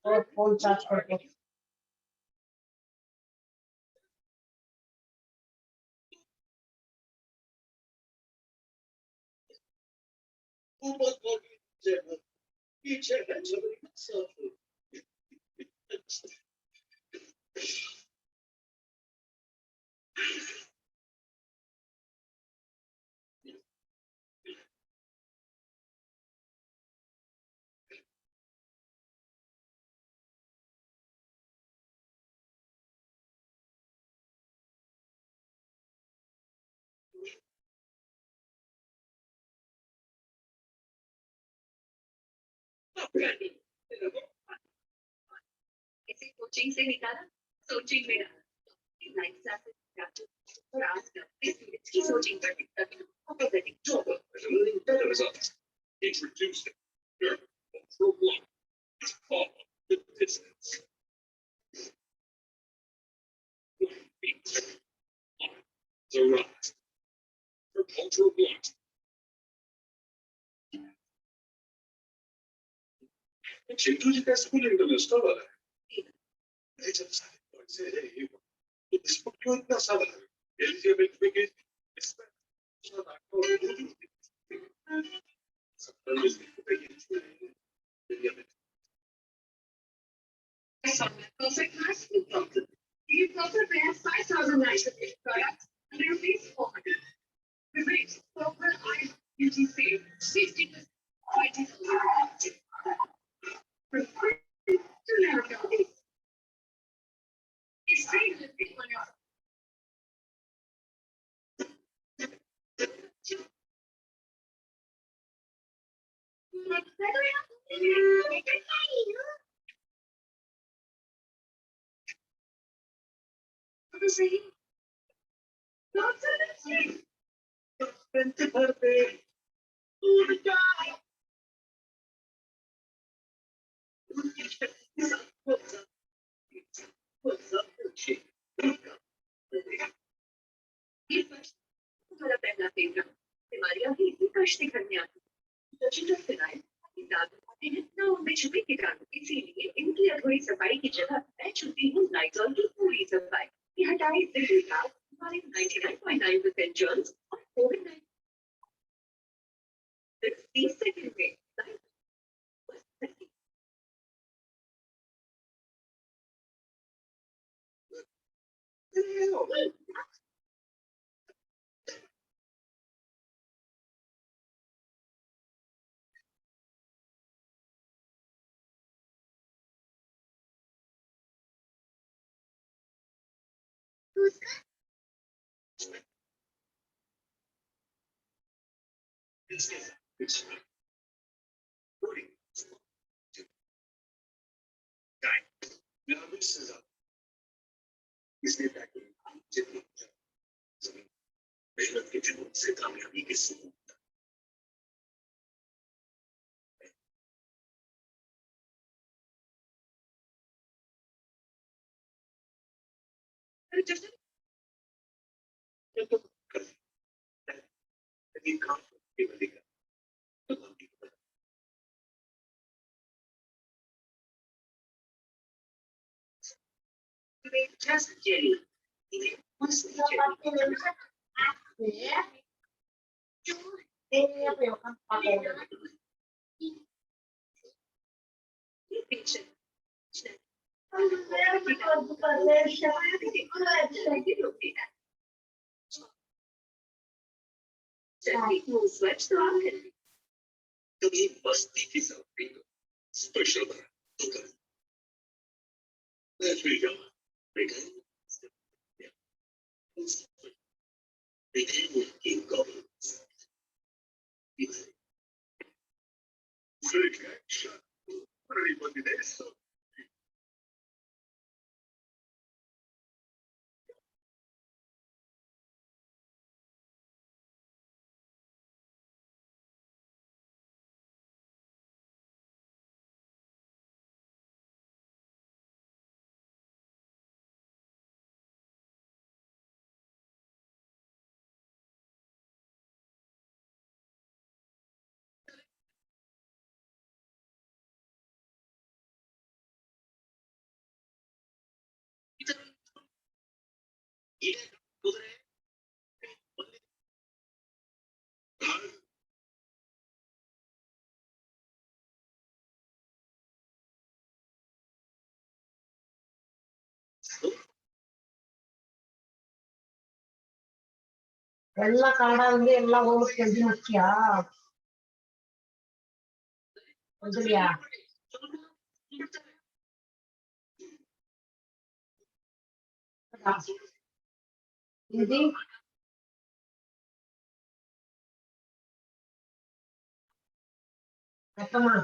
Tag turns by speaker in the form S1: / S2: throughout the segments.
S1: और phone charge करके
S2: इसे कोचिंग से निकाला कोचिंग में डाला लाइफ क्लासेस और आज इसकी कोचिंग पर
S3: better results. Introduce them. For one, follow the distance. Beat. The rise. For cultural block. Ci te spune delle storie. E già sai, poi se io. Ti spocchio in casa. E il mio amico che sono d'accordo.
S2: perfect match with Doctor. You Doctor has 5,000 nights of products and rupees 400. The rates Doctor I beauty save 60%. 20%. From to level it's free with people. बीमारियां भी इसी कष्ट घर में आती है phenyl उनमें छुपे कीटाणु इसीलिए इनकी अधूरी सफाई की जगह मैं चुनती हूँ नाइजॉल की पूरी सफाई ये हटाए दिल्ली का हमारे 99.9% जर्म्स और कोविड 30 सेकंड में
S3: इसने मेहनत के जुनून से कामयाबी के सुकून
S2: Just jelly. What's the jelly?
S3: कभी मस्ती की सब्जी स्पेशल बना तो कर मैं फिर जाऊँ मिठाई मिठाई की coffee Fresh action. Everybody there.
S1: ಎಲ್ಲ ಕನ್ನಡ ಎಲ್ಲ ಹೋಗ್ಬಿಟ್ಟು ಮುಖ್ಯ ಅಂಜಲಿಯಾ ఇది అత్తమా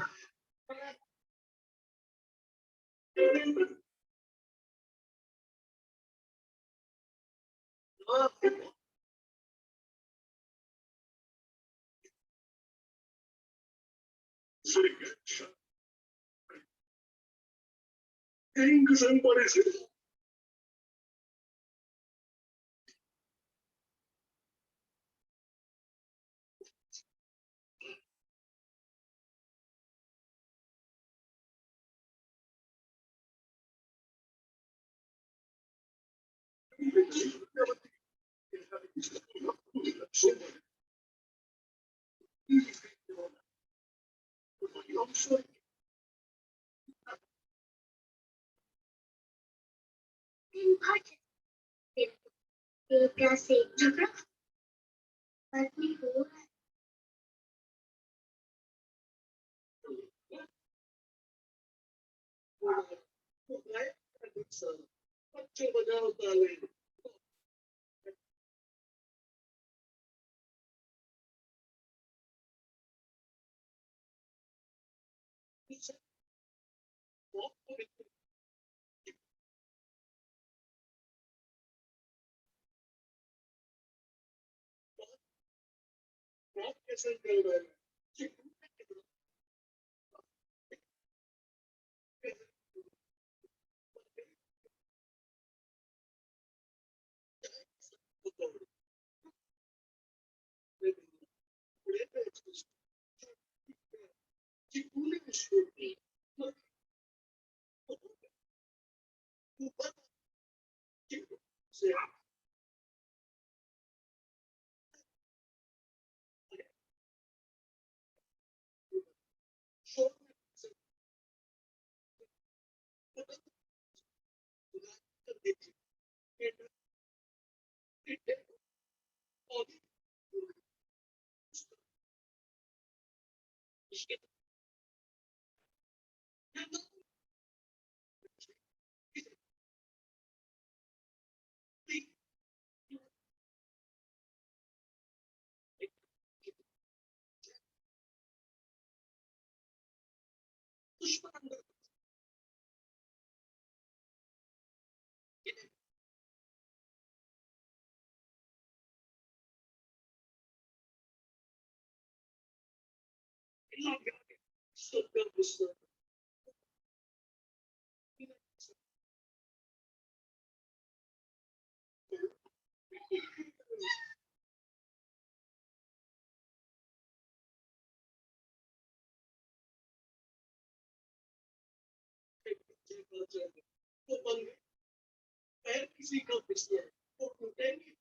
S3: किसी का बिस्तर वो टूटेंगे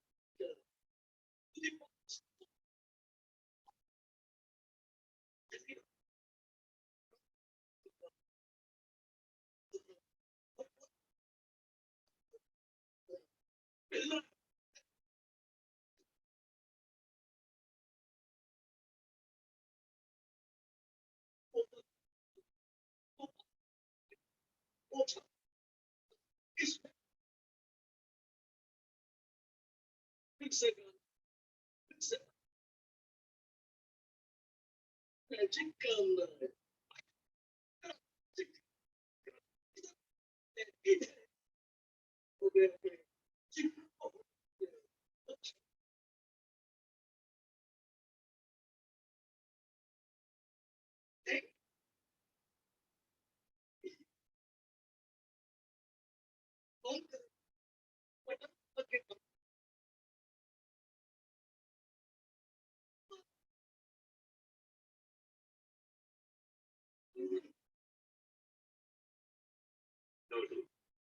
S3: मैजिक करना है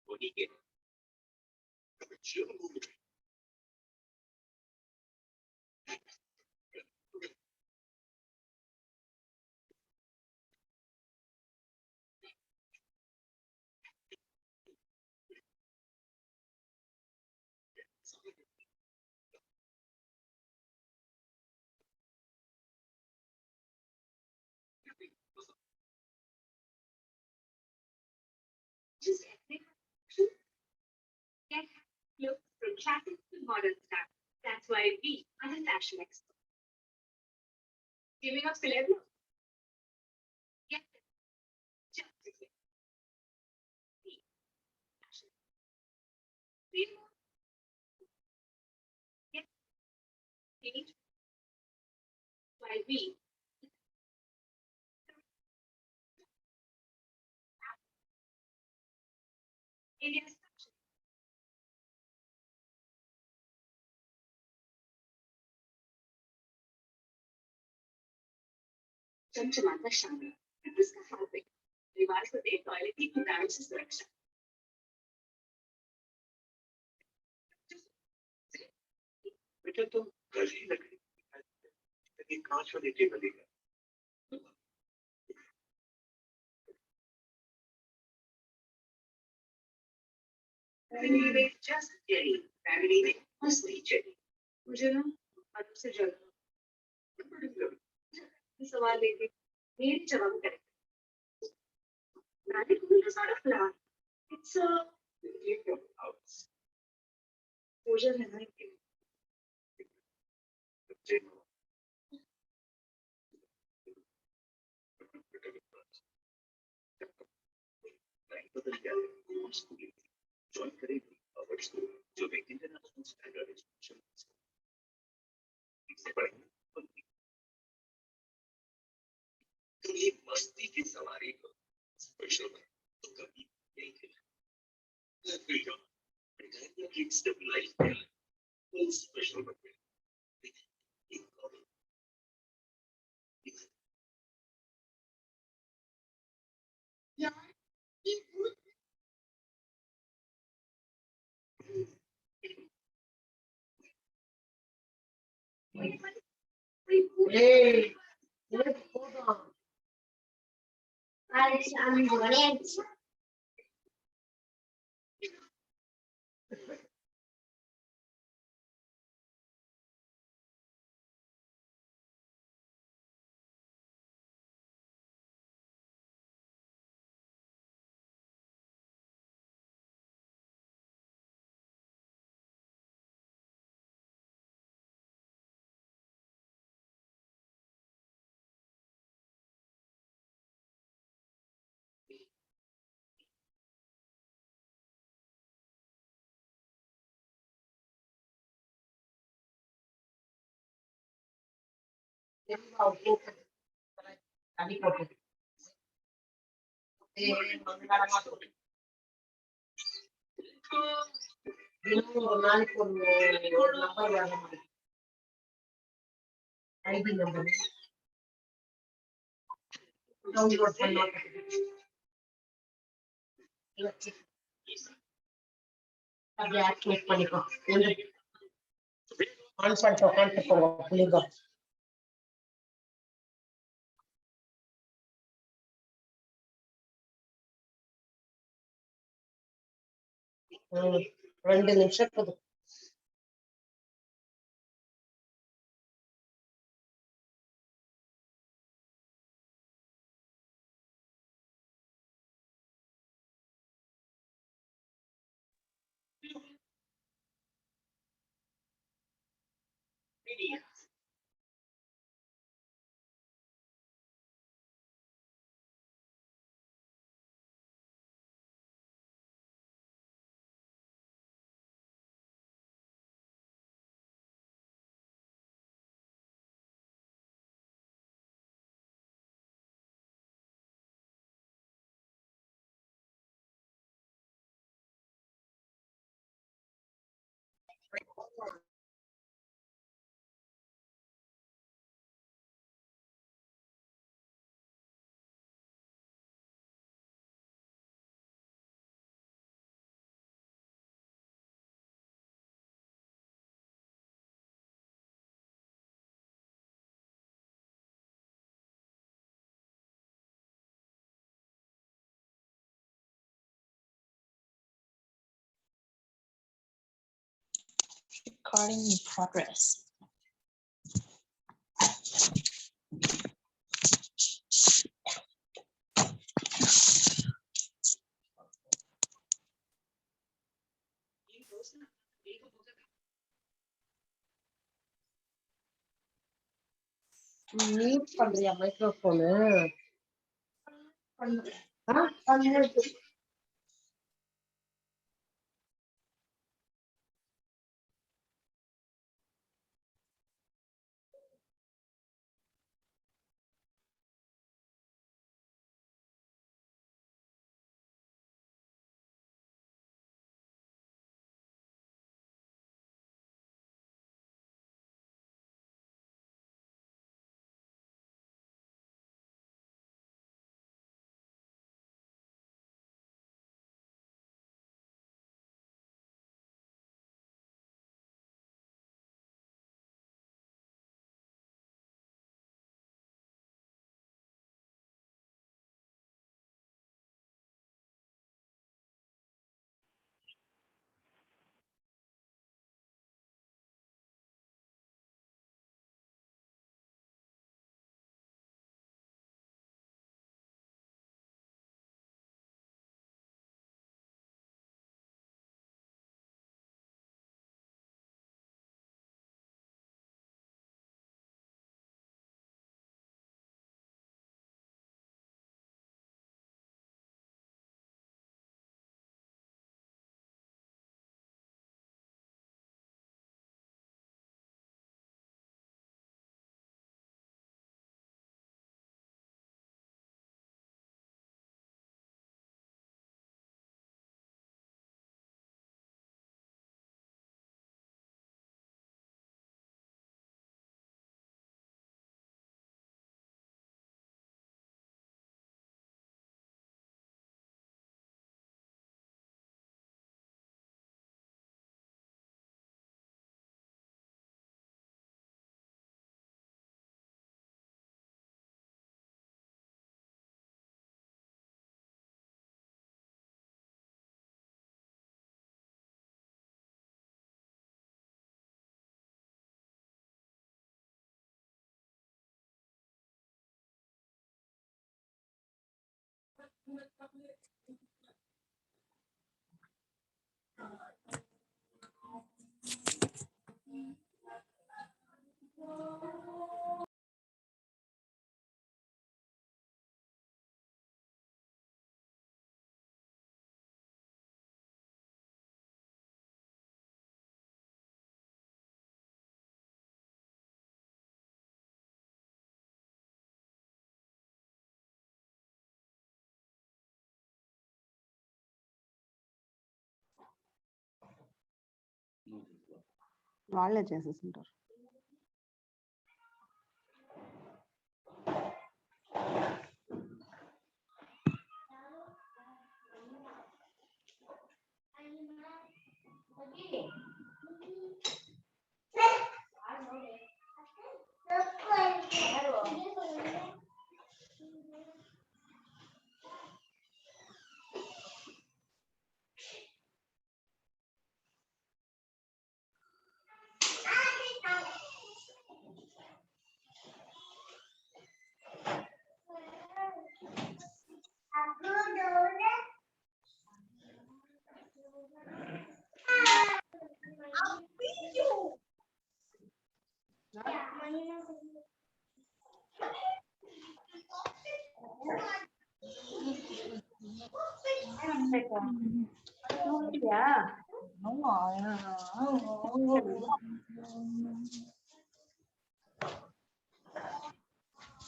S3: वही के
S2: Just ethnic. Get look from classic to modern style. That's why we are the fashion experts. Giving up celebrity. Get them. Just again. We fashion. We get change. Why we India's fashion. चमचमाता शानदार इसका fabric रिवाज को दे toilet की कीटाणु से सुरक्षा
S3: बेटा तुम कल ही लकड़ी कांच वाली टेबल लेकर
S2: Family with just jelly. Family with mostly jelly. मुझे ना आदम से जल सवाल लेके मेरी जवाब करें मैंने कोई सारा प्लान इट्स पूजा है ना कि
S3: बदल गया है ज्वाइन करेगी और स्कूल जो भी इंटरनेशनल स्टैंडर्ड एजुकेशन से पढ़ेंगे कभी मस्ती की सवारी को स्पेशल तो कभी नहीं खेला it's the lifestyle full special
S1: Hey, hold on. I'm doing it. ID number. Download for not. அப்படியே ஆக்டிவேட் பண்ணிக்கோ ஆன் பண்ணிட்டு உட்காந்துட்டு போங்க புளிங்க ம் 2 நிமிஷம் போதும்
S4: Recording in progress.
S1: மியூட் பண்றியா மைக்ரோஃபோனு
S5: వాళ్ళే చేసేసింటారు.
S4: Đúng rồi.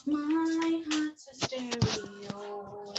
S4: My heart's a stereo.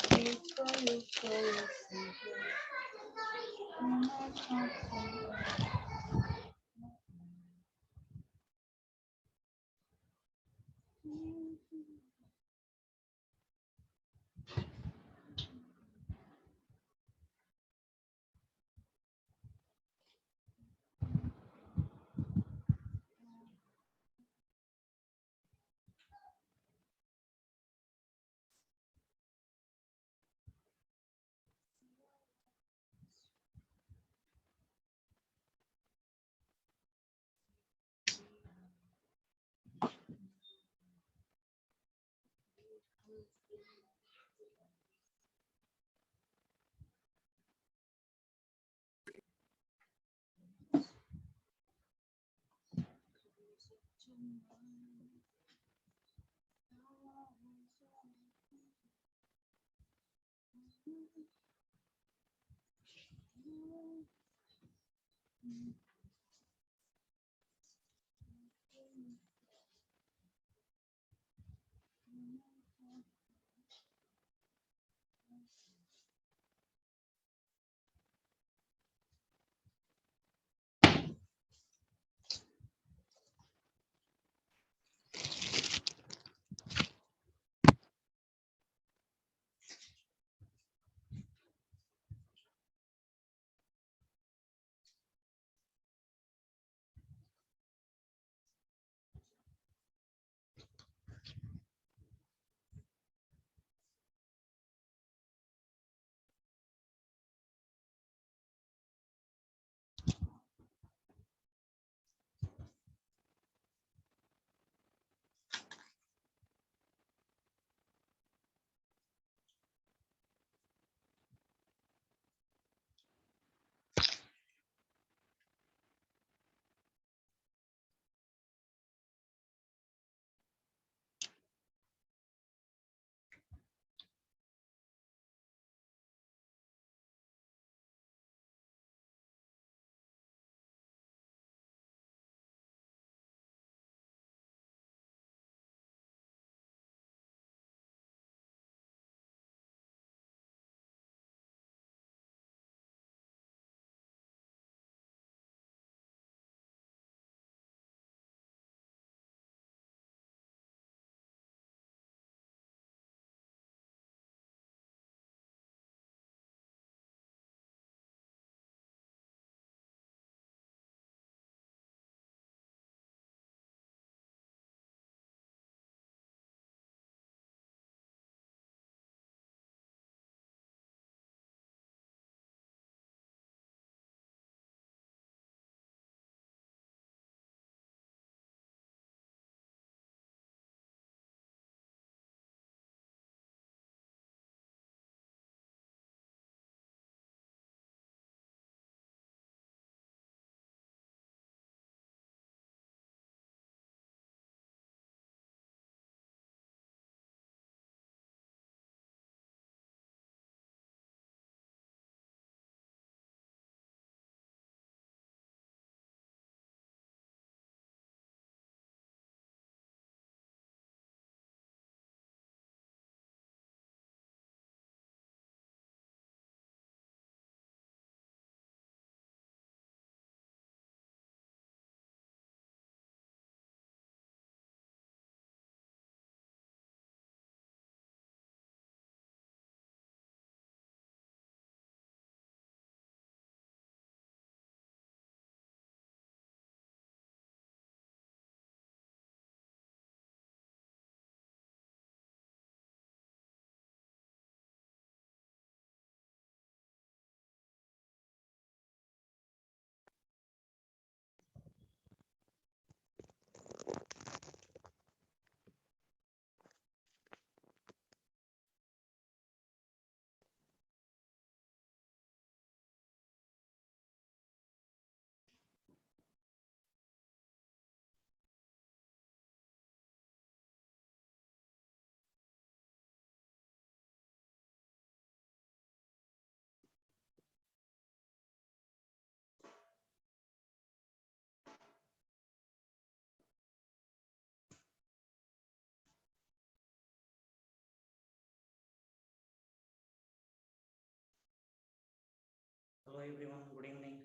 S5: everyone. Good evening.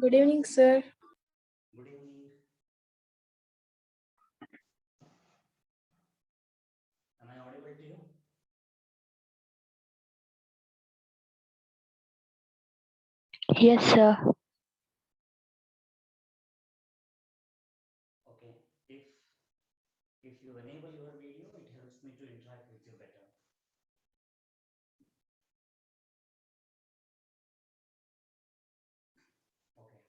S4: Good evening, sir.
S5: Good evening. Am I audible to you?
S6: Yes, sir.
S5: Okay. If you enable your video, it helps me to interact with you better. Okay.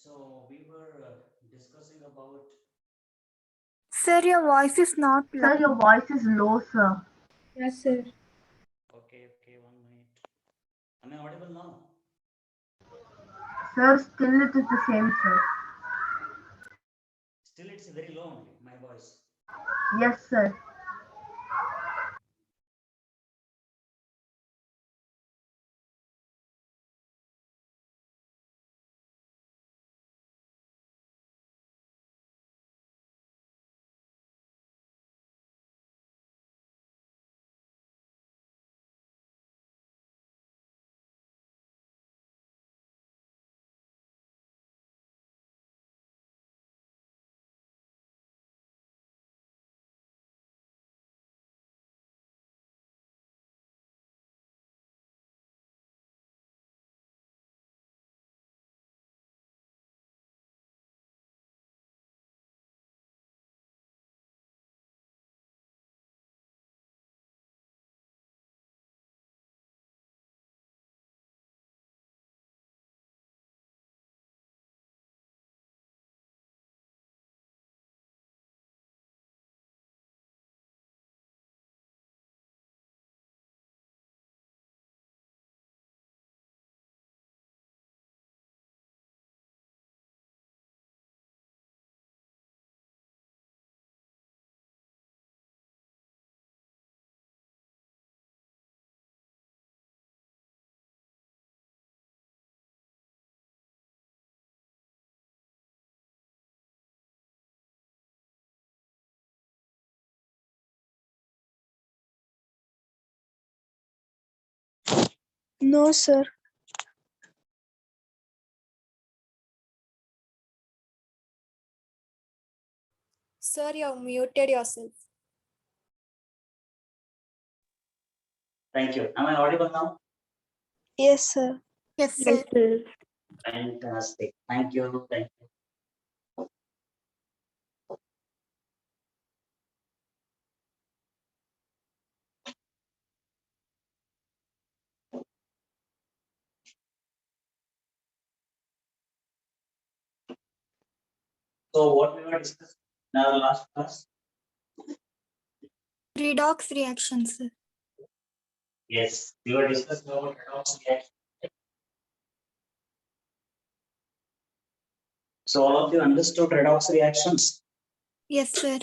S5: So we were discussing about.
S7: Sir, your voice is not loud.
S8: Sir, your voice is low, sir.
S4: Yes, sir.
S5: Okay. 1 minute. Am I audible now?
S8: Sir, still it is the same, sir.
S5: Still, it's very low only. My voice.
S8: Yes, sir.
S7: No, sir. Sir, you have muted yourself.
S5: Thank you. Am I audible now?
S7: Yes, sir. Yes,
S6: Yes, sir.
S5: Fantastic. Thank you. Thank you. So what we were discussing in our last class?
S7: Redox reactions, sir.
S5: Yes, we were discussing about redox reaction. So all of you understood redox reactions.
S7: Yes, sir.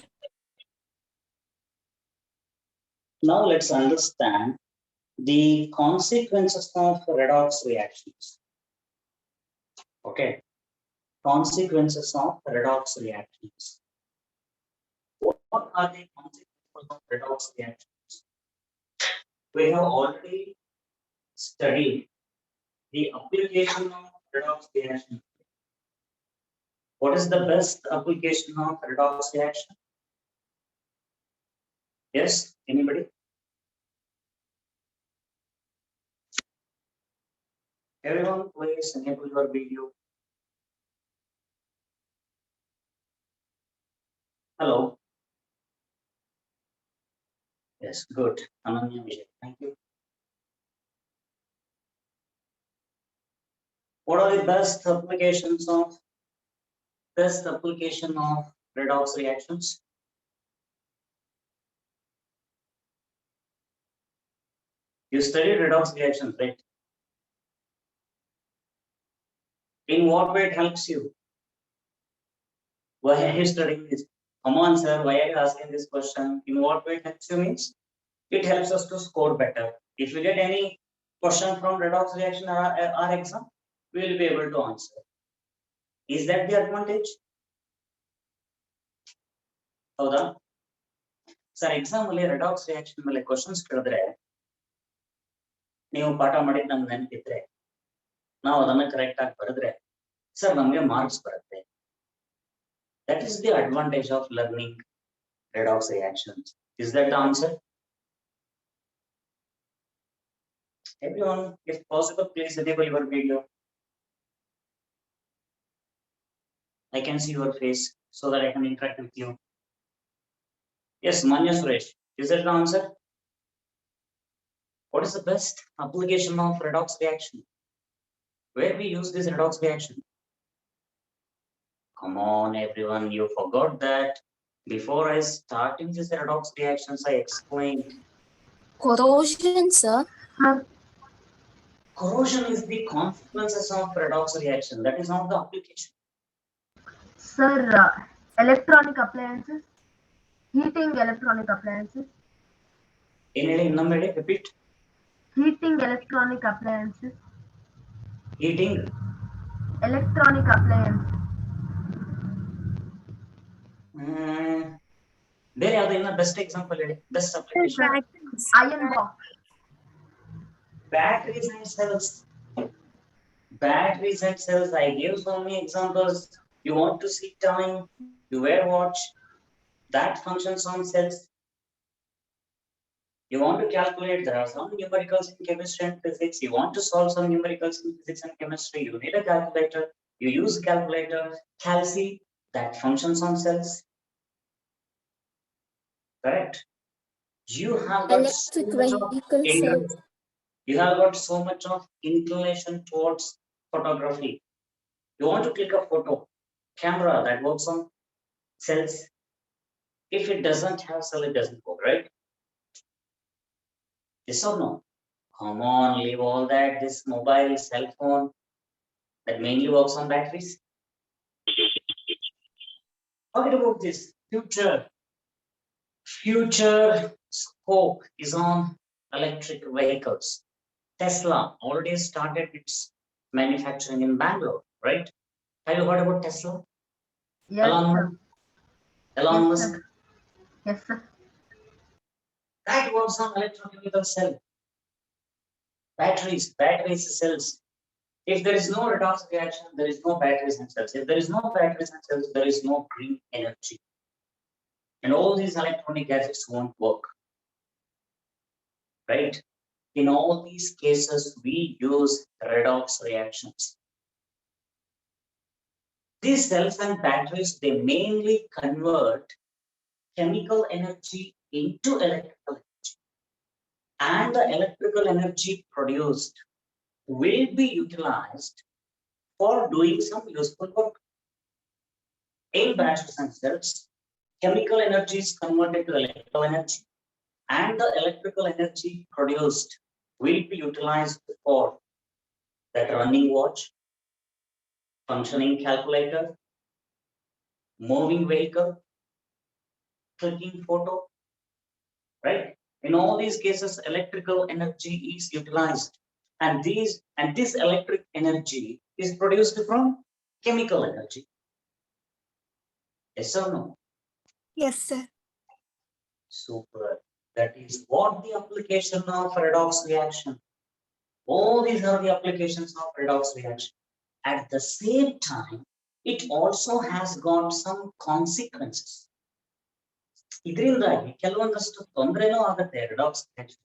S5: Now let's understand the consequences of redox reactions. Okay, consequences of redox reactions. What are the consequences of redox reactions? We have already studied the application of redox reaction. What is the best application of redox reaction? Yes, anybody? Everyone, please enable your video. Hello. Yes, good. Ananya Vijay, thank you. What are the best application of redox reactions? You studied redox reactions, right? In what way it helps you? Why are you studying this? Come on, sir. Why are you asking this question? In what way it helps you means? It helps us to score better. If you get any question from redox reaction or our exam, we will be able to answer. Is that the advantage? ಹೌದಾ sir exam ಅಲ್ಲಿ redox reaction ಮೇಲೆ questions ಕೇಳಿದ್ರೆ ನೀವು ಪಾಠ ಮಾಡಿದ್ ನಮ್ಗೆ ನೆನಪಿದ್ರೆ ನಾವು ಅದನ್ನ ಕರೆಕ್ಟ್ ಆಗಿ ಬರೆದ್ರೆ ಸರ್ ನಮಗೆ ಮಾರ್ಕ್ಸ್ ಬರುತ್ತೆ. That is the advantage of learning redox reactions. Is that the answer? Everyone, if possible, please enable your video. I can see your face so that I can interact with you. Yes, Manya Suresh, is that the answer? What is the best application of redox reaction? Where we use this redox reaction? Come on, everyone, you forgot that. Before I starting this redox reactions, I explained.
S7: Corrosion, sir.
S8: Sir,
S5: Corrosion is the consequences of redox reaction. That is not the application.
S8: sir, electronic appliances, heating electronic appliances,
S5: Repeat.
S8: heating electronic appliances,
S5: Heating.
S8: electronic appliances,
S5: There are the best example, best application.
S8: iron box,
S5: Batteries and cells. Batteries and cells. I gave so many examples. You want to see time, you wear watch. That functions on cells. You want to calculate, there are some numericals in chemistry and physics. You want to solve some numericals in physics and chemistry. You need a calculator. You use calculator. Calci, that functions on cells. Correct? You have got
S7: Electric
S5: so much of
S7: vehicle, sir.
S5: you have got so much of inclination towards photography. You want to click a photo, camera that works on cells. If it doesn't have cell, it doesn't work, right? Yes or no? Come on, leave all that. This mobile cell phone that mainly works on batteries. Talking about this future scope is on electric vehicles. Tesla already started its manufacturing in Bangalore, right? Have you heard about Tesla?
S8: yes,
S5: Elon
S8: sir.
S5: Elon
S8: Yes,
S5: Musk.
S8: sir. Yes, sir.
S5: That works on electric vehicle cell. Batteries cells. If there is no redox reaction, there is no batteries and cells. If there is no batteries and cells, there is no green energy. And all these electronic gadgets won't work. Right? In all these cases, we use redox reactions. These cells and batteries, they mainly convert chemical energy into electrical energy. And the electrical energy produced will be utilized for doing some useful work. In batteries and cells, chemical energy is converted to electrical energy, and the electrical energy produced will be utilized for that running watch, functioning calculator, moving vehicle, clicking photo, right? In all these cases, electrical energy is utilized, and this electric energy is produced from chemical energy. Yes or no?
S7: Yes, sir.
S5: Super. That is what the application of redox reaction. All these are the applications of redox reaction. At the same time, it also has got some consequences. ಇದರಿಂದಾಗಿ ಕೆಲವೊಂದಷ್ಟು ತೊಂದರೆನೂ ಆಗುತ್ತೆ redox reaction.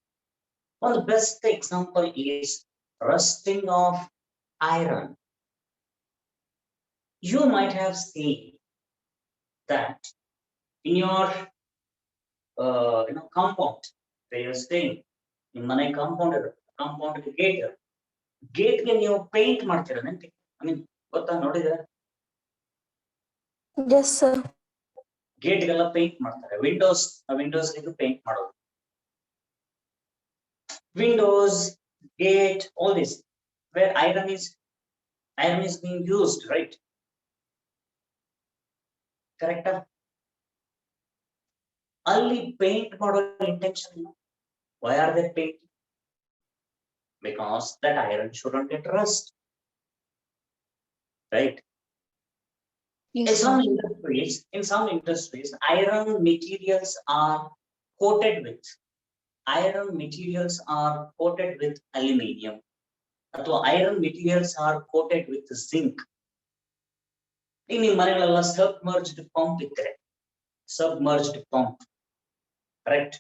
S5: One best example is rusting of iron. You might have seen that in your compound where you're staying, in ಮನೆ compound gate ಗೆ ನೀವು paint ಮಾಡ್ತೀರಾ ನೆನಪಿ? I mean ಗೊತ್ತಾ, ನೋಡಿದ್ರೆ
S7: Yes, sir.
S5: Gate ಗೆಲ್ಲ ಪೇಂಟ್ ಮಾಡ್ತಾರೆ. ವಿಂಡೋಸ್ ಪೇಂಟ್ ಮಾಡೋದು. Windows, gate, all this where iron is being used, right? Correct? ಅಲ್ಲಿ ಪೇಂಟ್ ಮಾಡೋ intention. Why are they painting? Because that iron shouldn't get rust, right?
S6: Yes,
S5: In some
S6: sir.
S5: industries, iron materials are coated with aluminium. ಅಥವಾ iron materials are coated with zinc. ಈಗ ನಿಮ್ಮ ಮನೆಗಳೆಲ್ಲ submerged pump ಇದ್ರೆ submerged pump, correct?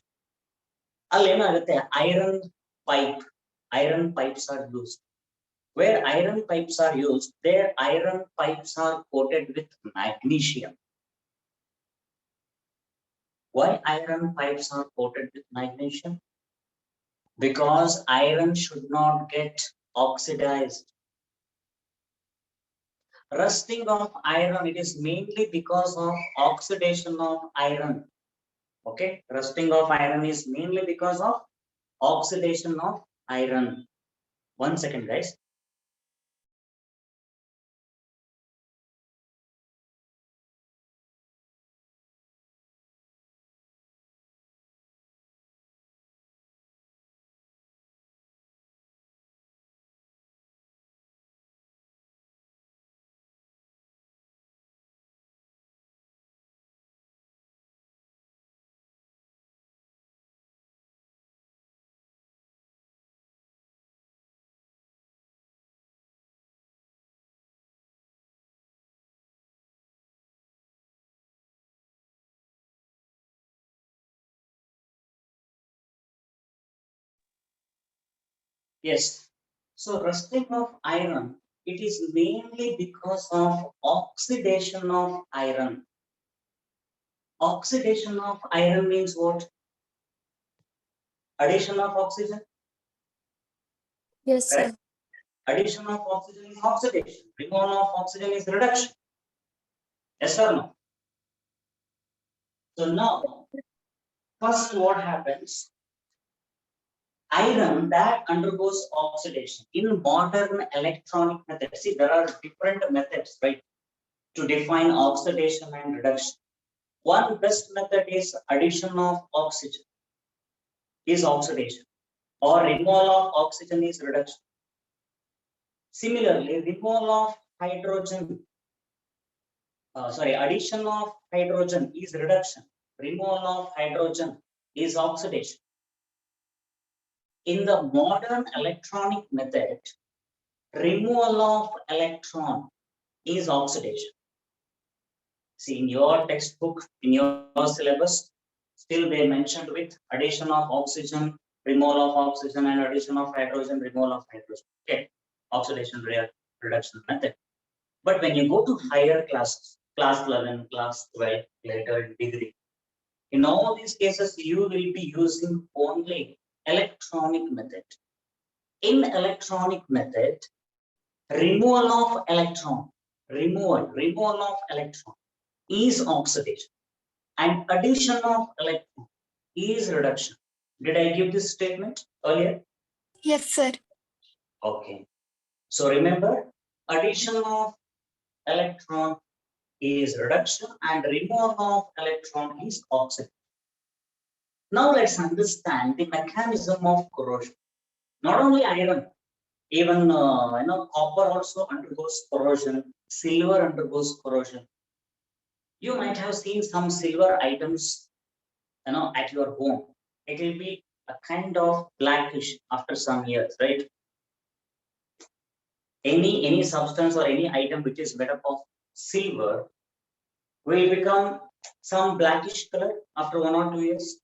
S5: ಅಲ್ಲಿ ಏನಾಗುತ್ತೆ, iron pipes are used. Where iron pipes are used, their iron pipes are coated with magnesium. Why iron pipes are coated with magnesium? Because iron should not get oxidized. Rusting of iron, it is mainly because of oxidation of iron. Okay, rusting of iron is mainly because of oxidation of iron. 1 second, guys. Yes. So rusting of iron, it is mainly because of oxidation of iron. Oxidation of iron means what? Addition of oxygen.
S7: Yes, sir.
S5: Correct? Addition of oxygen is oxidation. Removal of oxygen is reduction. Yes or no? So now, first what happens? Iron that undergoes oxidation in modern electronic methods. See, there are different methods, right, to define oxidation and reduction. One best method is addition of oxygen is oxidation, or removal of oxygen is reduction. Similarly, removal of hydrogen, addition of hydrogen is reduction. Removal of hydrogen is oxidation. In the modern electronic method, removal of electron is oxidation. See, in your textbook, in your syllabus, still they mentioned with addition of oxygen, removal of oxygen, and addition of hydrogen, removal of hydrogen. Okay, oxidation reduction method. But when you go to higher classes, class 11, class 12, later in degree, in all these cases, you will be using only electronic method. In electronic method, removal of electron is oxidation, and addition of electron is reduction. Did I give this statement earlier?
S7: Yes, sir.
S5: Okay. So remember, addition of electron is reduction and removal of electron is oxidation. Now let's understand the mechanism of corrosion. Not only iron, even copper also undergoes corrosion, silver undergoes corrosion. You might have seen some silver items, at your home. It will be a kind of blackish after some years, right? Any substance or any item which is made up of silver will become some blackish color after 1 or 2 years.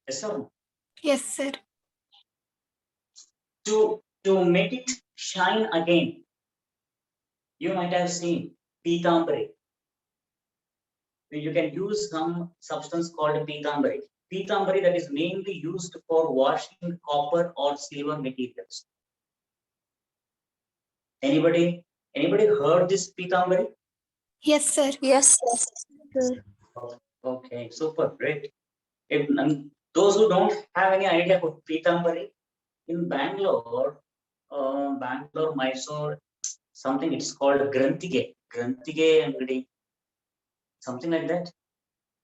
S5: Yes or no?
S7: Yes, sir.
S5: To make it shine again, you might have seen pitambari. You can use some substance called pitambari. Pitambari that is mainly used for washing copper or silver materials. Anybody heard this pitambari?
S7: Yes, sir.
S6: Yes, sir.
S5: Okay, super, great. If those who don't have any idea about pitambari, in Bangalore, Mysore, something it's called Granthige Angadi, something like that.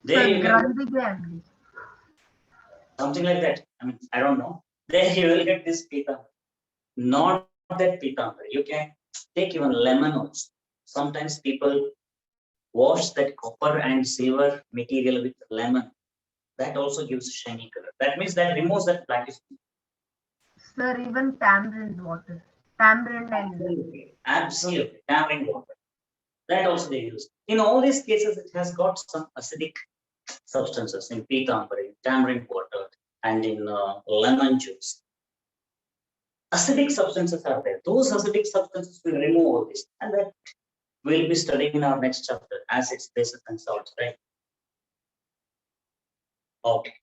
S5: There you can, something like that. I mean, I don't know. There you will get this pitambari. Not that pitambari. You can take even lemon also. Sometimes people wash that copper and silver material with lemon. That also gives shiny color. That means that removes that blackish.
S8: Sir, even tamarind water. Tamarind and
S5: Absolutely. Tamarind water. That also they use. In all these cases, it has got some acidic substances in peetambari, tamarind water, and in lemon juice. Acidic substances are there. Those acidic substances will remove all this, and that we'll be studying in our next chapter, acids, bases, and salts, right? Okay.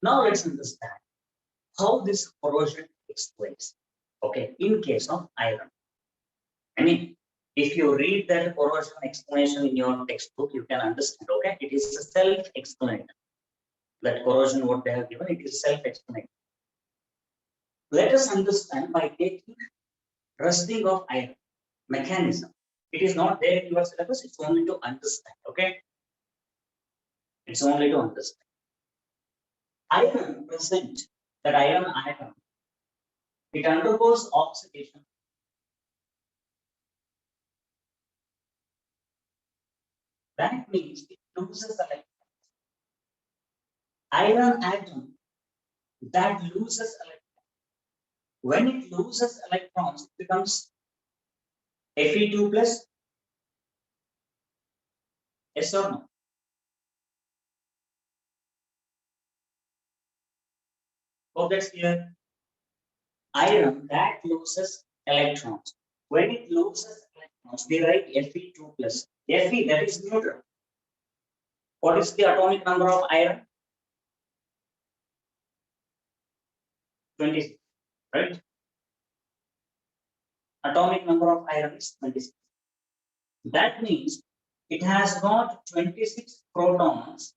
S5: Now let's understand how this corrosion takes place. Okay, in case of iron. I mean, if you read that corrosion explanation in your textbook, you can understand. Okay, it is a self-explanatory. That corrosion, what they have given, it is self-explanatory. Let us understand by taking rusting of iron mechanism. It is not there in your syllabus, it's only to understand. Okay, it's only to understand. Iron present, that iron atom, it undergoes oxidation. That means it loses electrons. Iron atom that loses electrons. When it loses electrons, it becomes Fe2 plus. Yes or no? Hope that's clear. Iron that loses electrons. When it loses electrons, we write Fe2 plus. Fe, that is neutral. What is the atomic number of iron? 26, right? Atomic number of iron is 26. That means it has got 26 protons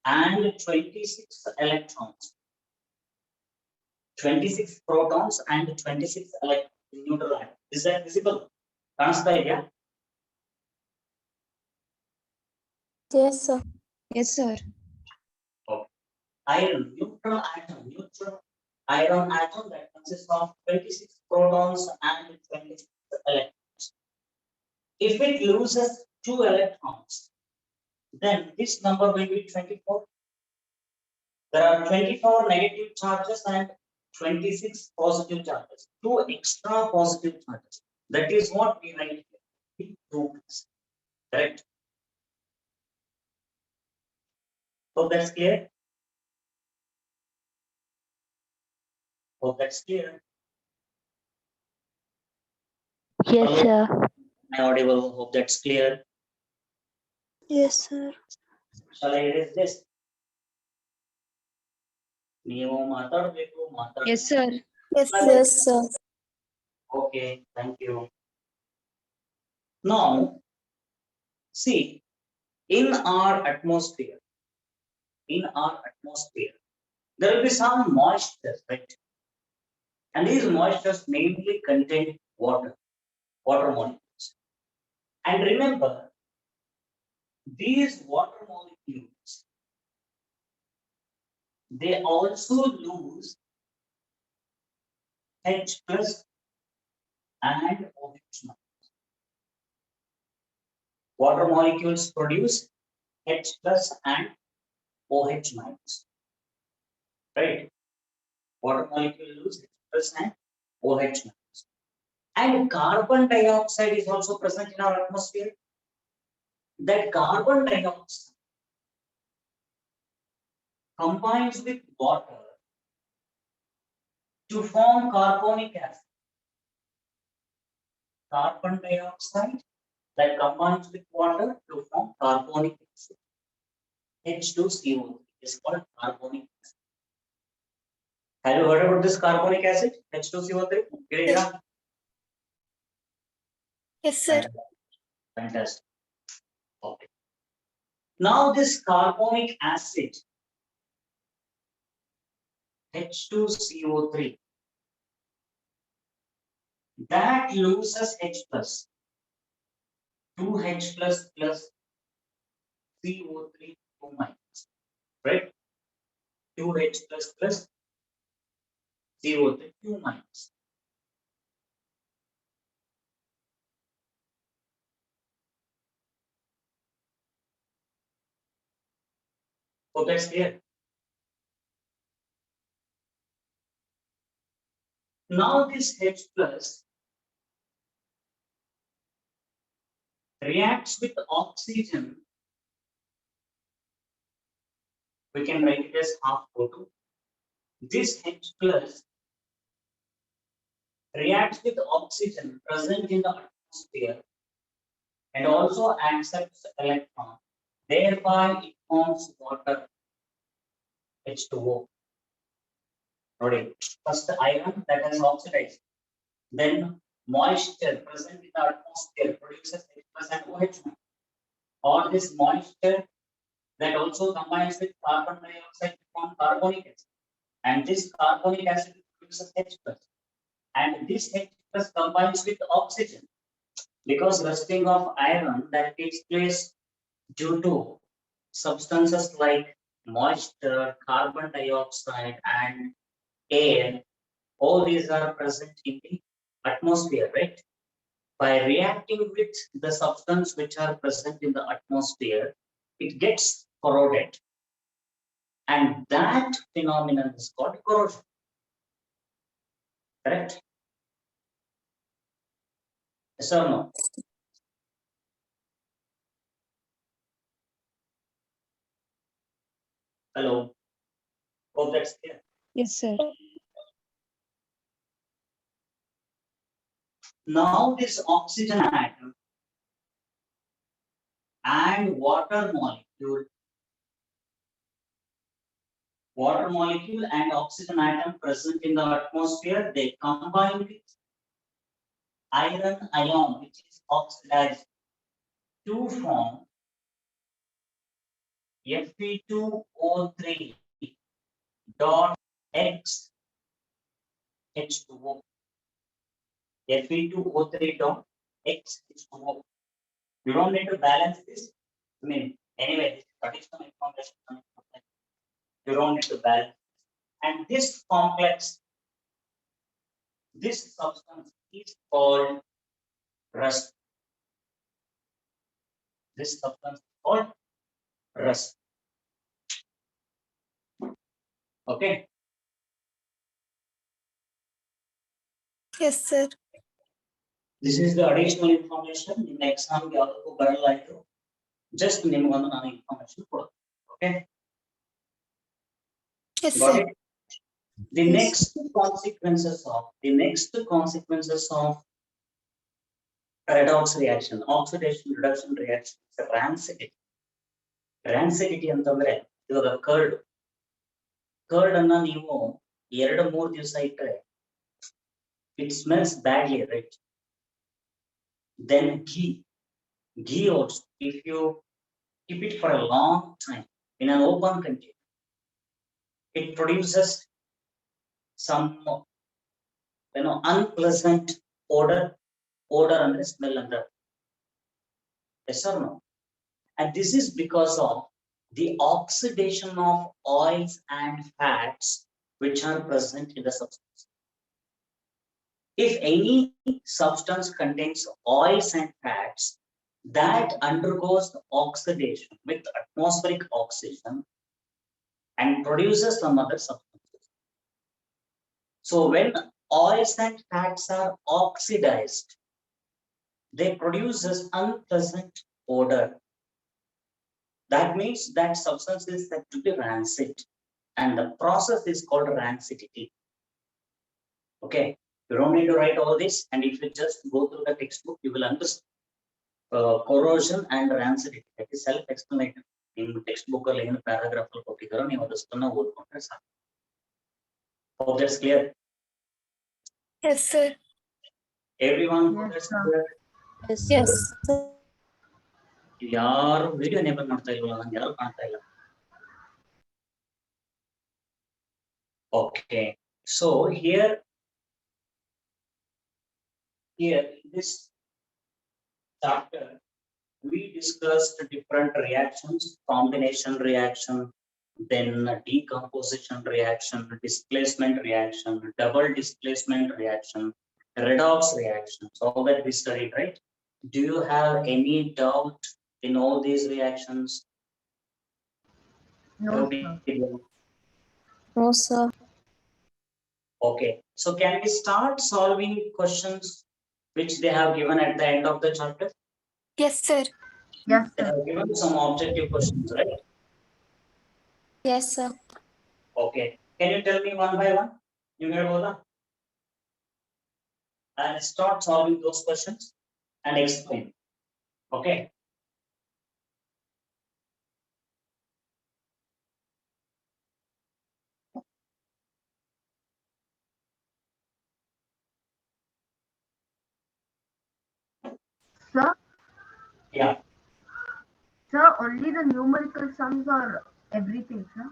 S5: and 26 electrons. 26 protons and 26 electrons in neutral atom. Is that visible? Understand, yeah?
S4: Yes, sir.
S6: Yes, sir.
S5: Iron, neutral iron atom that consists of 26 protons and 26 electrons. If it loses 2 electrons, then this number will be 24. There are 24 negative charges and 26 positive charges. 2 extra positive charges. That is what we write here. 2 plus. Correct? Hope that's clear. Hope that's clear.
S6: Yes,
S5: Hello?
S6: sir.
S5: Am I audible? Hope that's clear.
S6: Yes, sir.
S5: Shall I erase this? ನೀವು ಮಾತಾಡಬೇಕು
S6: Yes, sir.
S7: Yes, sir.
S4: Yes, sir.
S5: Okay, thank you. Now, see, in our atmosphere, there will be some moisture, right? And these moistures mainly contain water molecules. And remember, these water molecules, they also lose H plus and OH minus. Water molecules produce H plus and OH minus, right? Water molecule lose H plus and OH minus. And carbon dioxide is also present in our atmosphere. That carbon dioxide combines with water to form carbonic acid. Carbon dioxide that combines with water to form carbonic acid. H2CO is called carbonic acid. Have you heard about this carbonic acid? H2CO3?
S7: Yes. Yes, sir.
S5: Fantastic. Okay. Now this carbonic acid H2CO3 that loses H plus 2H plus plus CO3 2 minus, right? 2H plus plus CO3 2 minus. So that's clear. Now this H plus reacts with oxygen. We can write it as half O2. This H plus reacts with oxygen present in the atmosphere and also accepts electron. Thereby, it forms water, H2O. Notice, first iron that has oxidized, then moisture present in the atmosphere produces H plus and OH. Or this moisture that also combines with carbon dioxide to form carbonic acid. And this carbonic acid produces H plus. And this H plus combines with oxygen. Because rusting of iron that takes place due to substances like moisture, carbon dioxide, and air, all these are present in the atmosphere, right? By reacting with the substance which are present in the atmosphere, it gets corroded. And that phenomenon is called corrosion. Correct? Yes or no? Hello? Hope that's clear.
S6: Yes, sir.
S5: Now this oxygen atom and water molecule and oxygen atom present in the atmosphere, they combine with iron ion, which is oxidized, to form Fe2O3 dot X H2O. Fe2O3 dot X H2O. You don't need to balance this. I mean, anyway, this is additional information coming from that. You don't need to balance. And this complex, this substance is called rust. This substance is called rust. Okay.
S7: Yes, sir.
S5: This is the additional information. In exam, you have to go just name one information. Okay.
S7: Yes,
S5: Got
S7: sir.
S5: it? The
S6: Yes.
S5: next consequences of redox reaction, oxidation reduction reaction, is rancidity. Rancidity ಅಂತಂದ್ರೆ ಇವಾಗ curd ಅನ್ನ ನೀವು 2-3 ದಿವಸ ಇಟ್ಟರೆ it smells badly, right? Then ghee also, if you keep it for a long time in an open container, it produces some unpleasant odor and smell under. Yes or no? And this is because of the oxidation of oils and fats which are present in the substance. If any substance contains oils and fats, that undergoes oxidation with atmospheric oxygen and produces some other substances. So when oils and fats are oxidized, they produce this unpleasant odor. That means that substance is said to be rancid, and the process is called rancidity. Okay, you don't need to write all this, and if you just go through the textbook, you will understand corrosion and rancidity. That is self-explanatory. In textbook or in paragraph ಕೊಟ್ಟಿದ್ದಾರೆ ನೀವು ಅದನ್ನ ಓದ್ಕೊಂಡ್ರೆ ಸಾಕು. Hope that's clear.
S7: Yes, sir.
S5: Everyone,
S8: Yes,
S5: that's
S8: sir.
S5: clear.
S4: Yes.
S5: ಯಾರು video navel ಮಾಡ್ತಾ ಇಲ್ವಲ್ಲ, ನಂಗೆ ಯಾರು ಕಾಣ್ತಾ ಇಲ್ಲ. Okay, so here in this chapter we discussed different reactions: combination reaction, then decomposition reaction, displacement reaction, double displacement reaction, redox reaction. So all that we studied, right? Do you have any doubt in all these reactions?
S8: No,
S5: How
S8: sir.
S5: did you-
S4: No, sir.
S5: Okay, so can we start solving questions which they have given at the end of the chapter?
S7: Yes, sir.
S8: Yes,
S5: They
S8: sir.
S5: have given some objective questions, right?
S4: Yes, sir.
S5: Okay, can you tell me one by one? You heard Bola? And start solving those questions and explain. Okay.
S8: Sir,
S5: Yeah.
S8: sir, only the numerical sums or everything, sir?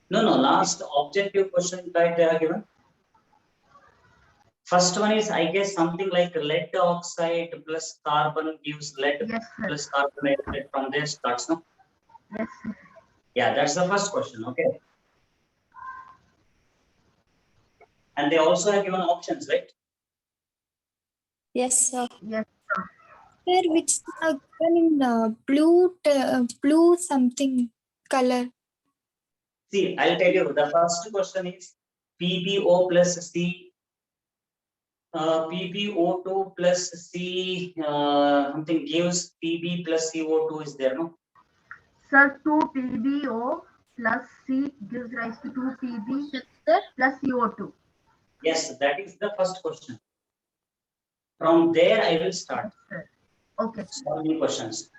S5: No. Last objective question type they are given. First one is, I guess, something like lead oxide plus carbon gives lead
S8: Yes, sir.
S5: plus carbon dioxide. From there starts, no?
S8: Yes, sir.
S5: Yeah, that's the first question. Okay. And they also have given options, right?
S4: Yes, sir.
S8: Yes, sir.
S7: Sir, which are given in blue something color.
S5: See, I'll tell you. The first question is PbO plus C, PbO2 plus C, something gives Pb plus CO2 is there, no?
S8: Sir, 2 PbO plus C gives rise to 2 Pb plus CO2.
S5: Yes, that is the first question. From there, I will start
S8: Yes, sir. Okay,
S5: solving questions.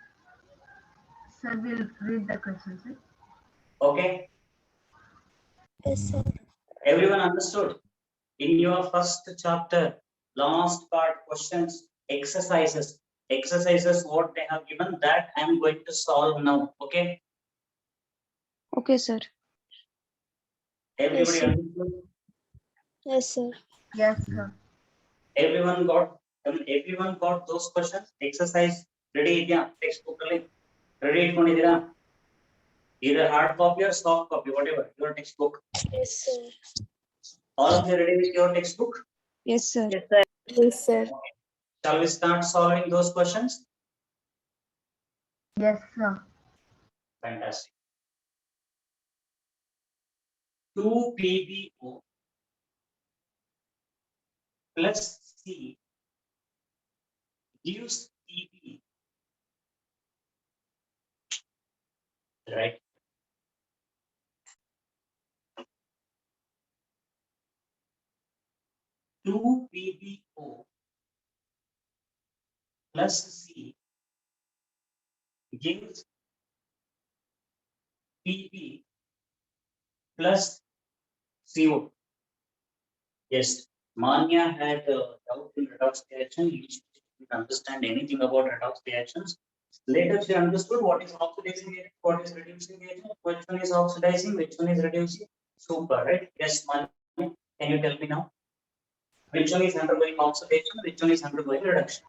S8: sir, we'll read the questions. Sir.
S5: Okay,
S4: Yes, sir.
S5: everyone understood? In your first chapter, last part, questions, exercises what they have given, that I am going to solve now. Okay,
S6: Okay, sir.
S5: everybody
S4: sir.
S5: understood?
S4: Yes, sir.
S8: Yes, sir.
S5: Everyone got, everyone got those questions. Exercise ready idea? Textbook ಅಲ್ಲಿ ready ಇಟ್ಕೊಂಡಿದ್ದೀರಾ? Either hard copy or soft copy, whatever your textbook.
S4: Yes, sir.
S5: All of you ready with your textbook?
S6: Yes, sir.
S1: Yes, sir.
S4: Yes, sir.
S5: Shall we start solving those questions?
S8: Yes, sir.
S5: Fantastic. 2 PbO plus C gives Pb, right? Two PbO plus C gives Pb plus CO. Yes, Manya had a doubt in redox reaction. She didn't understand anything about redox reactions. Later, she understood what is oxidizing agent, what is reducing agent, which one is oxidizing, which one is reducing. Super, right? Yes, Manya, can you tell me now? Which one is undergoing oxidation? Which one is undergoing reduction?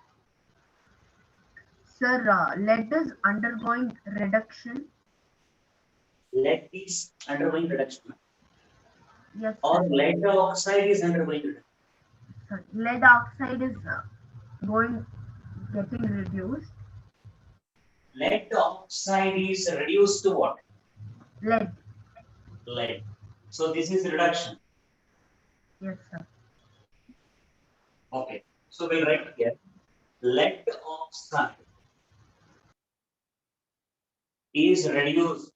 S8: Sir, lead is undergoing reduction.
S5: Lead is undergoing reduction,
S8: Yes,
S5: or
S8: sir.
S5: lead oxide is undergoing reduction.
S8: Sir, lead oxide is getting reduced.
S5: Lead oxide is reduced to what?
S8: Lead.
S5: Lead. So this is reduction.
S8: Yes, sir.
S5: Okay. So we'll write here lead oxide is reduced.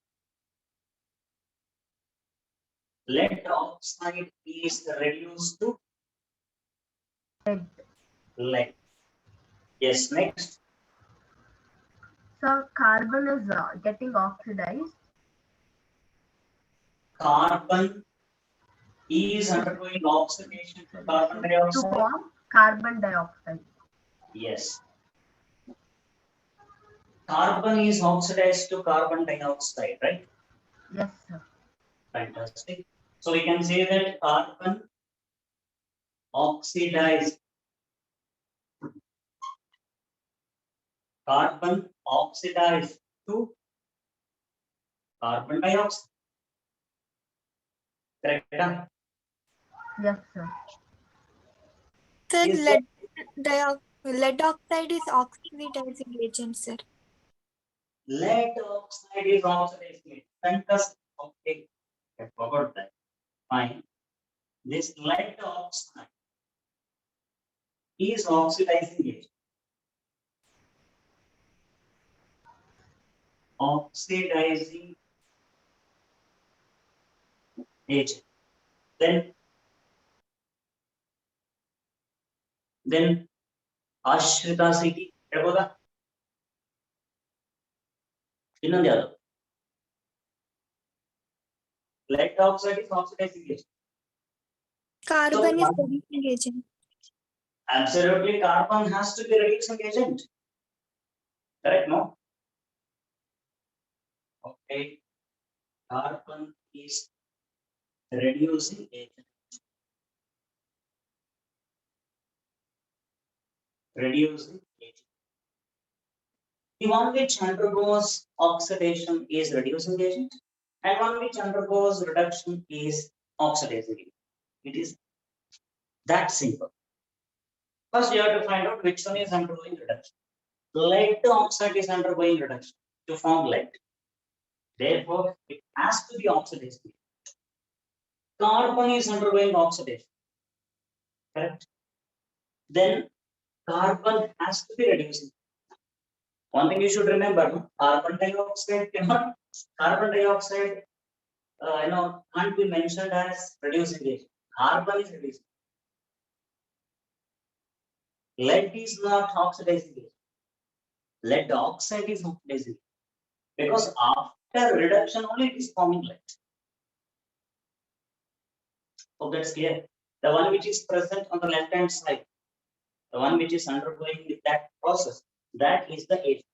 S5: Lead oxide is reduced to
S8: Lead.
S5: lead. Yes, next.
S8: Sir, carbon is getting oxidized.
S5: Carbon is undergoing oxidation to carbon
S8: To
S5: dioxide.
S8: form carbon dioxide.
S5: Yes. Carbon is oxidized to carbon dioxide, right?
S8: Yes, sir.
S5: Fantastic. So we can say that carbon oxidized. Carbon oxidized to carbon dioxide. Correct?
S8: Yes, sir.
S7: Sir,
S5: Is
S7: lead oxide is oxidizing agent, sir.
S5: lead oxide is oxidizing. Fantastic. Okay. I forgot that. Fine. This lead oxide is oxidizing agent. Oxidizing agent. Then Ashrita city. ಹೇಳ್ಬೋದಾ? ಇನ್ನೊಂದು ಯಾವುದು? Lead oxide is oxidizing agent.
S7: Carbon
S5: So,
S7: is reducing agent.
S5: Absolutely, carbon has to be reducing agent. Correct, no? Okay. Carbon is reducing agent. Reducing agent. The one which undergoes oxidation is reducing agent, and one which undergoes reduction is oxidizing agent. It is that simple. First, you have to find out which one is undergoing reduction. Lead oxide is undergoing reduction to form lead. Therefore, it has to be oxidizing. Carbon is undergoing oxidation. Correct? Then carbon has to be reducing. One thing you should remember, carbon dioxide can't be mentioned as reducing agent. Carbon is reducing. Lead is not oxidizing agent. Lead oxide is oxidizing. Because after reduction only it is forming lead. So that's clear. The one which is present on the left hand side, the one which is undergoing that process, that is the agent.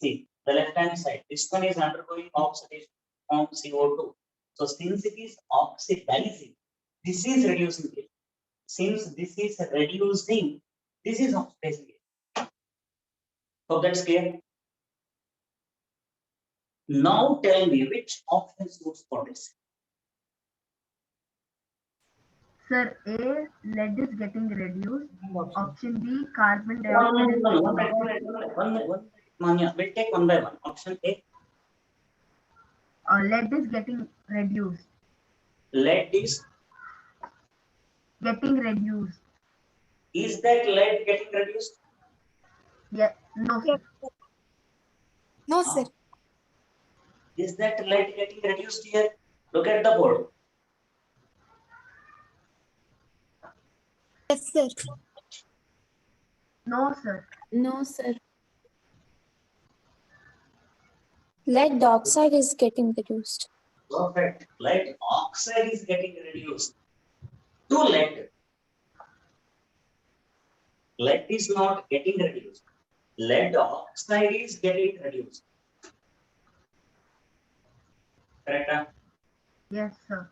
S5: See, the left hand side, this one is undergoing oxidation from CO2. So since it is oxidizing, this is reducing it. Since this is reducing, this is oxidizing it. So that's clear. Now tell me which option suits for this.
S8: Sir, A, lead is getting reduced. Option B, carbon
S5: One
S8: dioxide is
S5: minute,
S8: getting
S5: Manya, we'll take one by one. Option A,
S8: lead is getting reduced.
S5: lead is
S8: Getting reduced.
S5: Is that lead getting reduced?
S8: Yeah, no, sir.
S7: No, sir.
S5: Is that lead getting reduced here? Look at the board.
S7: Yes, sir.
S8: No, sir.
S4: No, sir. Lead oxide is getting reduced.
S5: Perfect. Lead oxide is getting reduced to lead. Lead is not getting reduced. Lead oxide is getting reduced. Correct?
S8: Yes, sir.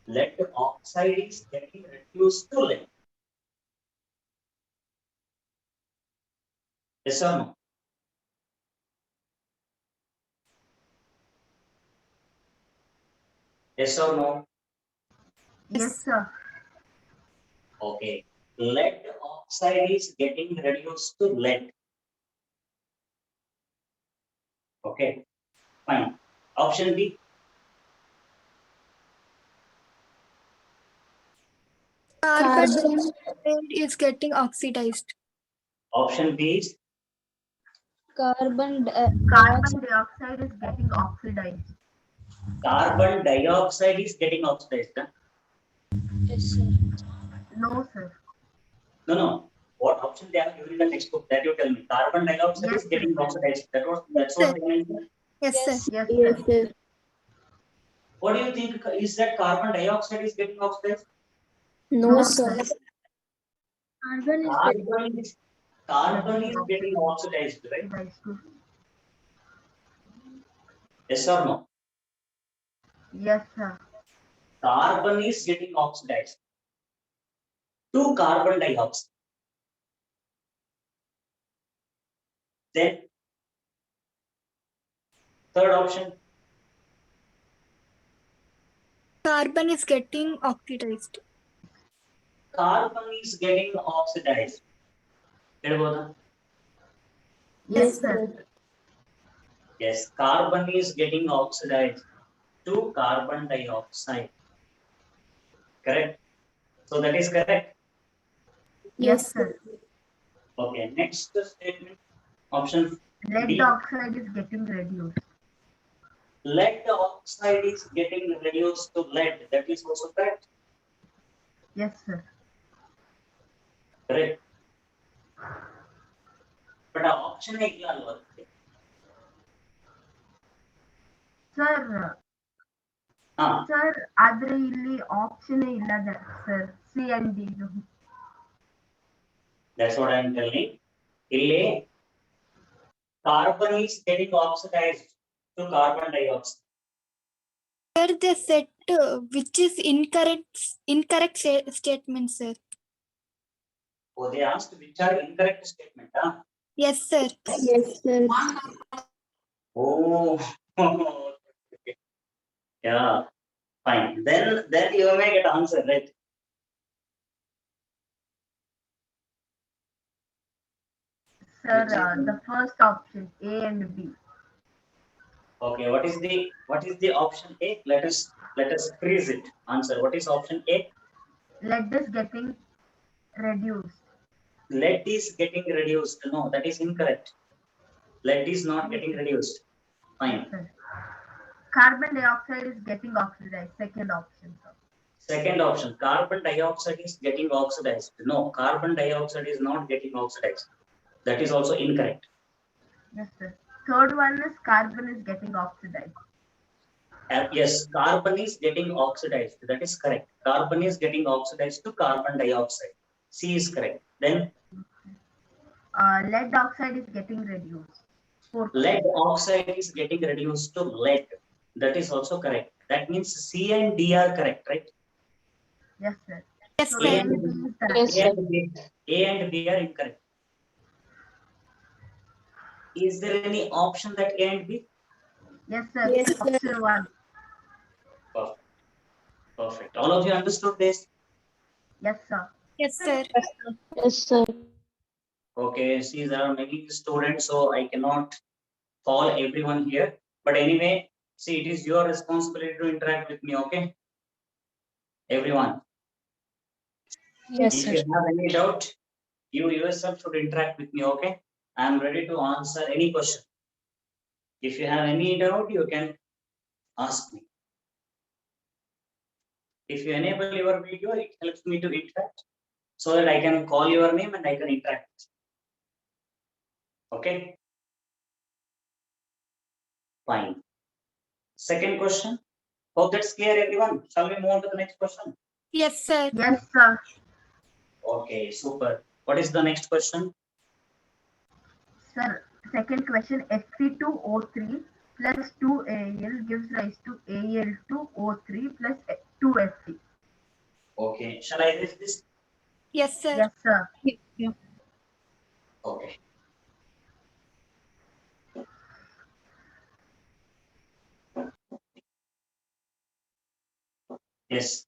S5: Lead oxide is getting reduced to lead. Yes or no? Yes or no?
S8: Yes, sir.
S5: Okay. Lead oxide is getting reduced to lead. Okay. Fine. Option B.
S7: Carbon
S4: Carbon
S7: dioxide is getting oxidized.
S5: Option B is
S4: carbon
S8: Carbon dioxide is getting oxidized.
S5: carbon dioxide is getting oxidized. Huh?
S4: Yes, sir.
S8: No, sir.
S5: No. What option they have given in the textbook? That you tell me. Carbon dioxide
S8: Yes,
S5: is getting
S8: sir.
S5: oxidized. That's
S7: Yes,
S5: what
S7: sir.
S5: they mentioned.
S7: Yes, sir.
S8: Yes,
S4: Yes,
S8: sir.
S4: sir.
S5: What do you think? Is that carbon dioxide is getting oxidized?
S4: No,
S8: No,
S4: sir.
S8: sir.
S5: Carbon is getting oxidized, right?
S8: Oxidized too.
S5: Yes or no?
S8: Yes, sir.
S5: Carbon is getting oxidized to carbon dioxide. Then third option.
S7: Carbon is getting oxidized.
S5: Carbon is getting oxidized. ಹೇಳ್ಬೋದಾ?
S4: Yes,
S8: sir.
S4: sir.
S5: Yes, carbon is getting oxidized to carbon dioxide. Correct. So that is correct.
S8: Yes, sir.
S5: Okay. Next statement. Option
S8: Lead
S5: D.
S8: oxide is getting reduced.
S5: Lead oxide is getting reduced to lead. That is also correct.
S8: Yes, sir.
S5: Correct. But option A ಇಲ್ಲ ಅಲ್ವಾ ಅದಕ್ಕೆ?
S8: Sir
S5: ಹಾ.
S8: Sir ಆದ್ರೆ ಇಲ್ಲಿ option ಇಲ್ಲ sir, C and D.
S5: That's what I am telling. ಇಲ್ಲಿ carbon is getting oxidized to carbon dioxide.
S7: Sir, they said which is incorrect statement, sir.
S5: Oh, they asked which are incorrect statement. Huh?
S7: Yes, sir.
S4: Yes, sir.
S5: Oh, okay. Yeah, fine. Then you may get answer, right?
S8: Sir,
S5: Which is-
S8: the first option, A and B.
S5: Okay, what is the option A? Let us freeze it. Answer. What is option A?
S8: Lead is getting reduced.
S5: Lead is getting reduced. No, that is incorrect. Lead is not getting reduced. Fine.
S8: Sir. Carbon dioxide is getting oxidized. Second option, sir.
S5: Second option, carbon dioxide is getting oxidized. No, carbon dioxide is not getting oxidized. That is also incorrect.
S8: Yes, sir. Third one is carbon is getting oxidized.
S5: Yes, carbon is getting oxidized. That is correct. Carbon is getting oxidized to carbon dioxide. C is correct. Then
S8: Lead oxide is getting reduced. Fourth.
S5: lead oxide is getting reduced to lead. That is also correct. That means C and D are correct, right?
S8: Yes, sir.
S7: Yes,
S8: So
S7: sir.
S8: A and B is the
S4: Yes,
S5: A and B, A and B are incorrect. Is there any option that A and B?
S8: Yes, sir.
S4: Yes, sir.
S8: Option one.
S5: Perfect. Perfect. All of you understood this?
S8: Yes, sir.
S7: Yes, sir.
S4: Yes, sir.
S5: Okay, see, there are many students, so I cannot call everyone here. But anyway, see, it is your responsibility to interact with me, okay? Everyone.
S4: Yes,
S5: If
S4: sir.
S5: you have any doubt, you yourself should interact with me, okay? I am ready to answer any question. If you have any doubt, you can ask me. If you enable your video, it helps me to interact so that I can call your name and I can interact with you. Okay? Fine. Second question. Hope that's clear, everyone. Shall we move on to the next question?
S7: Yes, sir.
S8: Yes, sir.
S5: Okay, super. What is the next question?
S8: Sir, second question, Fe2O3 plus 2Al gives rise to Al2O3 plus 2Fe.
S5: Okay, shall I list this?
S7: Yes, sir.
S8: Yes, sir.
S5: Okay. Yes.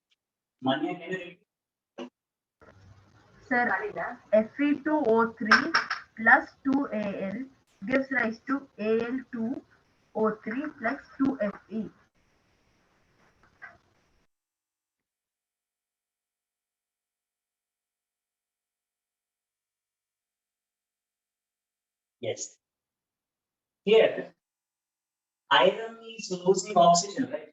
S5: Manya, can you repeat?
S8: Sir, Fe2O3 plus 2Al gives rise to Al2O3 plus 2Fe.
S5: Yes. Here, iron is losing oxygen, right?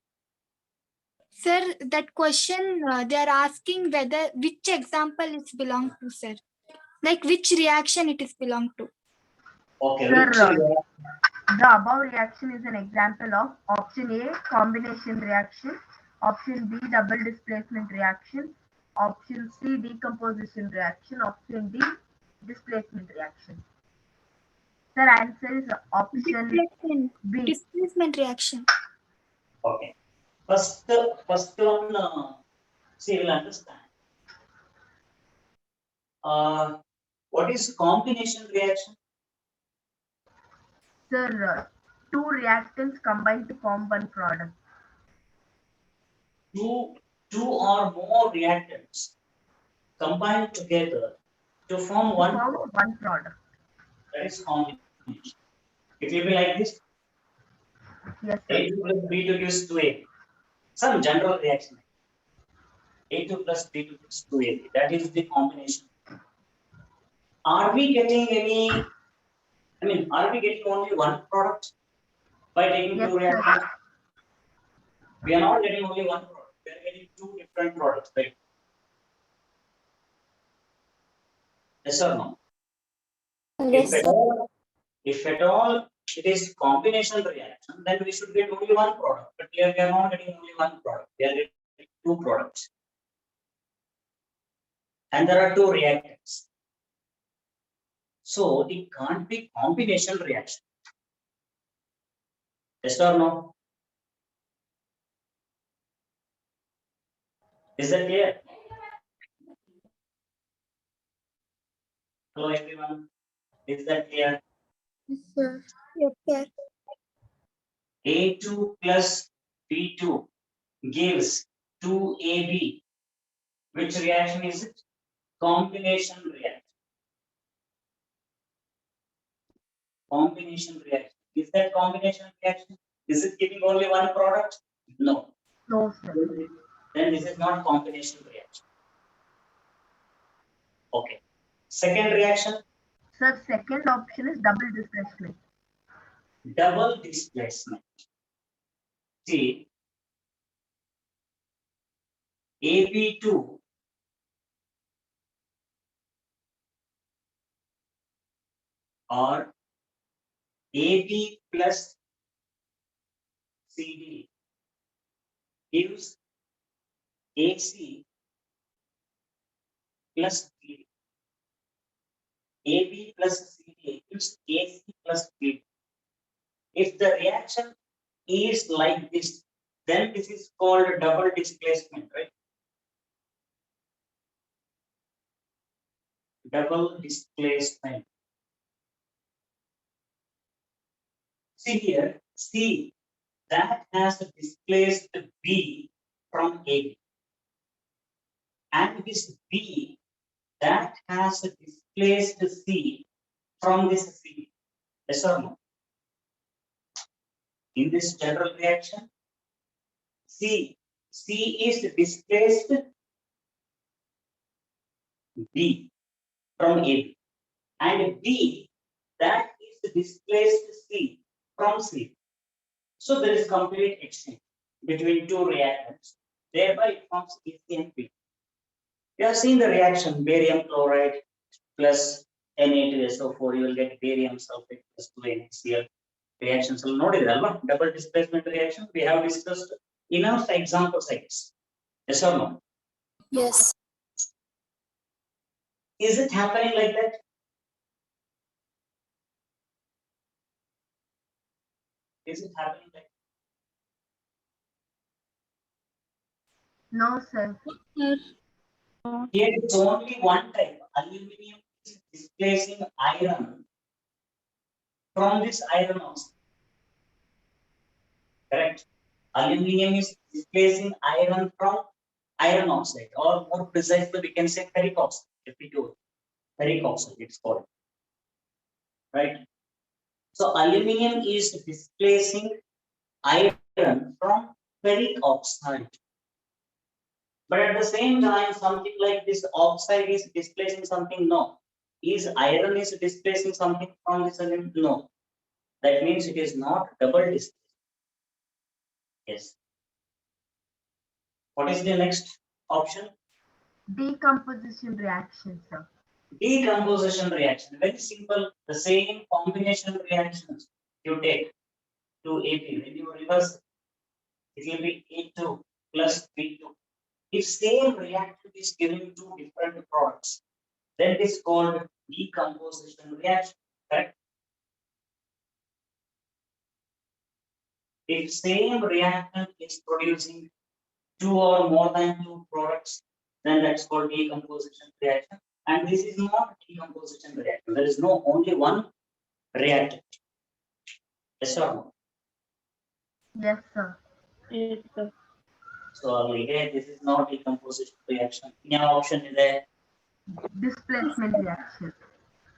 S7: Sir, that question they are asking whether which example it belong to, sir. Like which reaction it is belong to.
S5: Okay,
S8: Sir,
S5: which
S8: the above reaction is an example of option A, combination reaction, option B, double displacement reaction, option C, decomposition reaction, option D, displacement reaction. Sir, answer is option
S7: Displacement.
S8: B.
S7: Displacement reaction.
S5: Okay. First one, see, you'll understand. What is combination reaction?
S8: Sir, two reactants combine to form one product.
S5: Two or more reactants combine together to form one product.
S8: One product.
S5: That is combination. It will be like this.
S8: Yes, sir.
S5: A2 plus B2 gives 2A. Some general reaction. A2 plus B2 plus 2AB. That is the combination. Are we getting any, are we getting only one product by taking
S8: Yes,
S5: two
S8: sir.
S5: reactants? We are not getting only one product. We are getting two different products, right? Yes or no?
S4: Yes, sir.
S5: If at all it is combination reaction, then we should get only one product. But here we are not getting only one product. We are getting two products. And there are two reactants. So it can't be combination reaction. Yes or no? Is that clear? Hello everyone. Is that clear?
S7: Yes, sir. Yes, sir.
S5: A2 plus B2 gives 2AB. Which reaction is it? Combination reaction. Combination reaction. Is that combination reaction? Is it giving only one product? No.
S8: No, sir.
S5: Then this is not combination reaction. Okay. Second reaction,
S8: Sir, second option is double displacement.
S5: double displacement. See, AB2 or AB plus CD gives AC plus BD. AB plus CD gives AC plus BD. If the reaction is like this, then this is called double displacement, right? Double displacement. See here, C that has displaced B from AB, and this B that has displaced C from this C. Yes or no? In this general reaction, C is displaced B from AB, and B that is displaced C from C. So there is complete exchange between two reactants. Thereby it forms AC and B. You have seen the reaction barium chloride plus Na2SO4, you will get barium sulfate plus 2NaCl reactions. Notidiralva, double displacement reaction. We have discussed enough examples like this. Yes or no?
S4: Yes.
S5: Is it happening like that? Is it happening like
S8: No, sir.
S5: that? Here it's only one type. Aluminium is displacing iron from this iron oxide. Correct. Aluminium is displacing iron from iron oxide, or more precisely, we can say ferric oxide. Fe2, ferric oxide, it's called. Right. So aluminium is displacing iron from ferric oxide. But at the same time, something like this oxide is displacing something. No. Is iron is displacing something from this aluminum? No. That means it is not double displacement. Yes. What is the next option?
S8: Decomposition reaction, sir.
S5: Decomposition reaction. Very simple. The same combination reactions you take to AP. When you reverse, it will be A2 plus B2. If same reactant is giving two different products, then it is called decomposition reaction. Correct? If same reactant is producing two or more than two products, then that's called decomposition reaction. And this is not decomposition reaction. There is no only one reactant. Yes or no?
S8: Yes, sir.
S6: Yes, sir.
S5: So again, this is not decomposition reaction. Now option is there.
S8: Displacement reaction.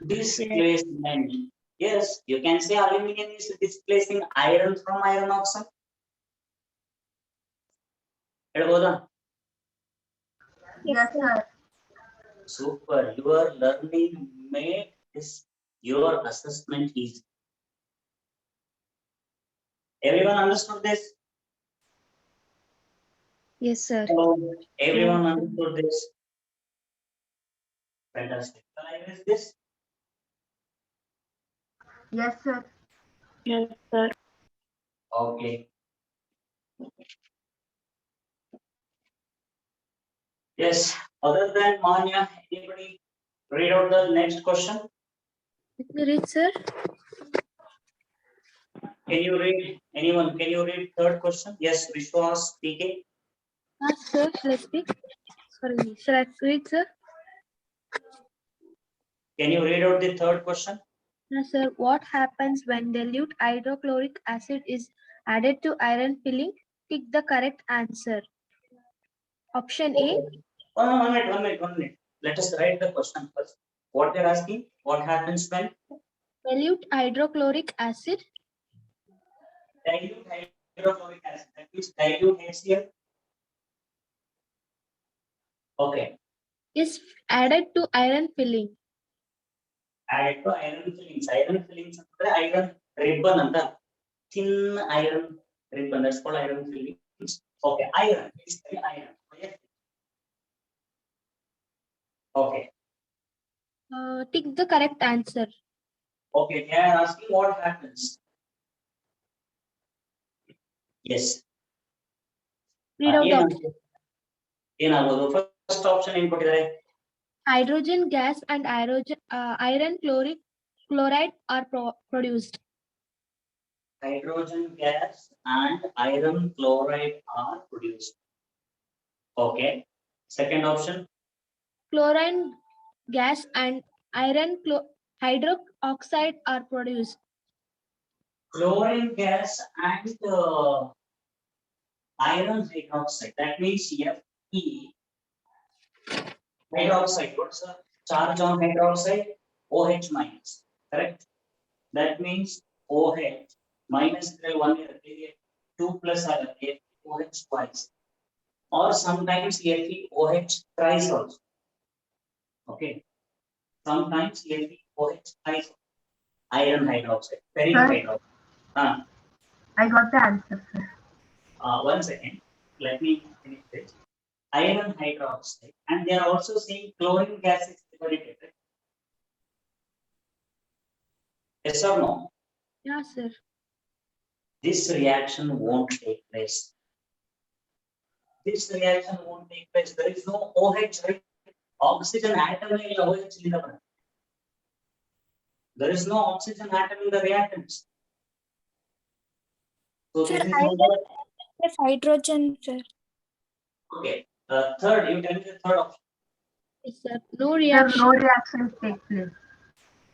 S5: Displacement. Yes, you can say aluminum is displacing iron from iron oxide. ಹೇಳ್ಬೋದಾ?
S8: Yes, sir.
S5: Super. Your learning made this your assessment easy. Everyone understood this?
S6: Yes, sir.
S5: Hello. Everyone understood this? Fantastic. Can I erase this?
S8: Yes, sir.
S6: Yes, sir.
S5: Okay. Yes. Other than Manya, anybody read out the next question?
S6: Let me read, sir.
S5: Can you read? Anyone? Can you read third question? Yes, Vishwas, PK.
S6: Sir, let's speak. Sorry, shall I read, sir?
S5: Can you read out the third question?
S6: Yes, sir. What happens when dilute hydrochloric acid is added to iron filling? Pick the correct answer. Option A.
S5: One minute. Let us write the question first. What they're asking? What happens when
S6: Dilute hydrochloric acid
S5: dilute hydrochloric acid? That means dilute HCl. Okay.
S6: is added to iron filling.
S5: Added to iron fillings. Iron fillings ಅಂದ್ರೆ iron ribbon ಅಂತ. Thin iron ribbon. That's called iron fillings. Okay. Iron. It's the iron. Okay.
S6: Tick the correct answer.
S5: Okay. They are asking what happens. Yes.
S6: Read out the option.
S5: ಏನಾಗ್ಬೋದು first option ಏನ್ ಕೊಟ್ಟಿದ್ದಾರೆ
S6: Hydrogen gas and iron chloride are produced.
S5: hydrogen gas and iron chloride are produced. Okay. Second option,
S6: Chlorine gas and hydroxide are produced.
S5: chlorine gas and iron hydroxide. That means Fe hydroxide. What's the charge on hydroxide? OH minus. Correct. That means OH minus 1 2 plus OH twice. Or sometimes FeOH thrice also. Okay. Sometimes FeOH thrice. Iron hydroxide, ferric
S8: Sir?
S5: hydroxide.
S8: I got the answer, sir.
S5: 1 second. Let me finish this. Iron hydroxide, and they are also saying chlorine gas is liberated. Yes or no?
S6: Yeah, sir.
S5: This reaction won't take place. This reaction won't take place. There is no OH, right? Oxygen atom in OH in the blood. There is no oxygen atom in the reactants. So
S4: Sir,
S5: this is
S4: I
S5: another.
S4: have hydrogen, sir.
S5: Okay. Third, you tell me the third option.
S6: Yes, sir. No
S8: Sir,
S6: reaction.
S8: no reactions take place.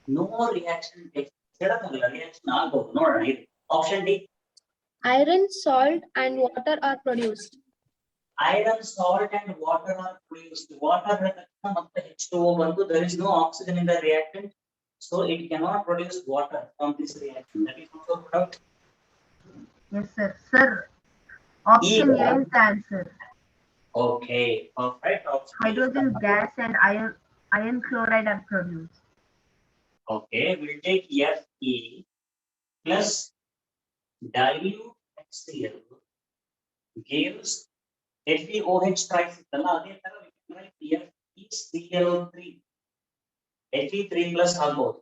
S5: No reaction takes reaction ಆಗಬಹುದು ನೋಡೋಣ ಇದು option D
S6: Iron, salt, and water are produced.
S5: iron salt and water are produced. Water ಮತ್ತೆ H2O ಬಂದು there is no oxygen in the reactant, so it cannot produce water from this reaction. That is also product.
S8: Yes, sir. Sir, option
S5: Yeah.
S8: A is the answer.
S5: Okay, perfect. Option A is
S8: Hydrogen
S5: the-
S8: gas and iron chloride are produced.
S5: Okay, we'll take Fe plus dilute HCl gives FeOH thrice ಇತ್ತಲ್ಲ ಅದೇ ತರ we can write FeCl3 Fe3 plus ಆಗ್ಬಹುದು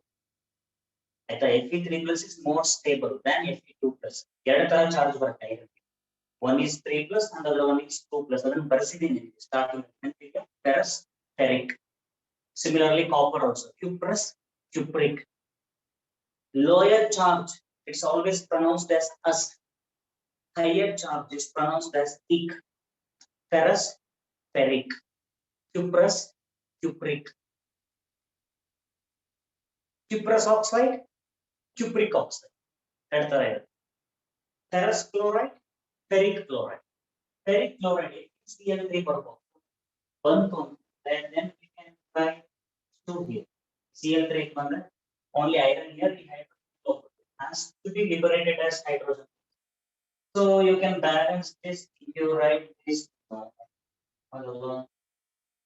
S5: ಆಯ್ತಾ Fe3 plus is more stable than Fe2 plus ಎರಡು ತರ charge ಬರುತ್ತೆ ಇದಕ್ಕೆ one is 3 plus and the other one is 2 plus ಅದನ್ನು ಬರೆಸಿದ್ದೀನಿ starting ferrous ferric similarly copper also cuprous cupric lower charge it's always pronounced as us higher charge is pronounced as ic ferrous ferric cuprous cupric cuprous oxide cupric oxide ಎರಡು ತರ ಇದೆ ferrous chloride ferric chloride Cl3 ಬರ್ಬೋದು ಬಂತು then we can try to here Cl3 ಬಂದ್ರೆ only iron here the hydrogen has to be liberated as hydrogen, so you can balance this if you write this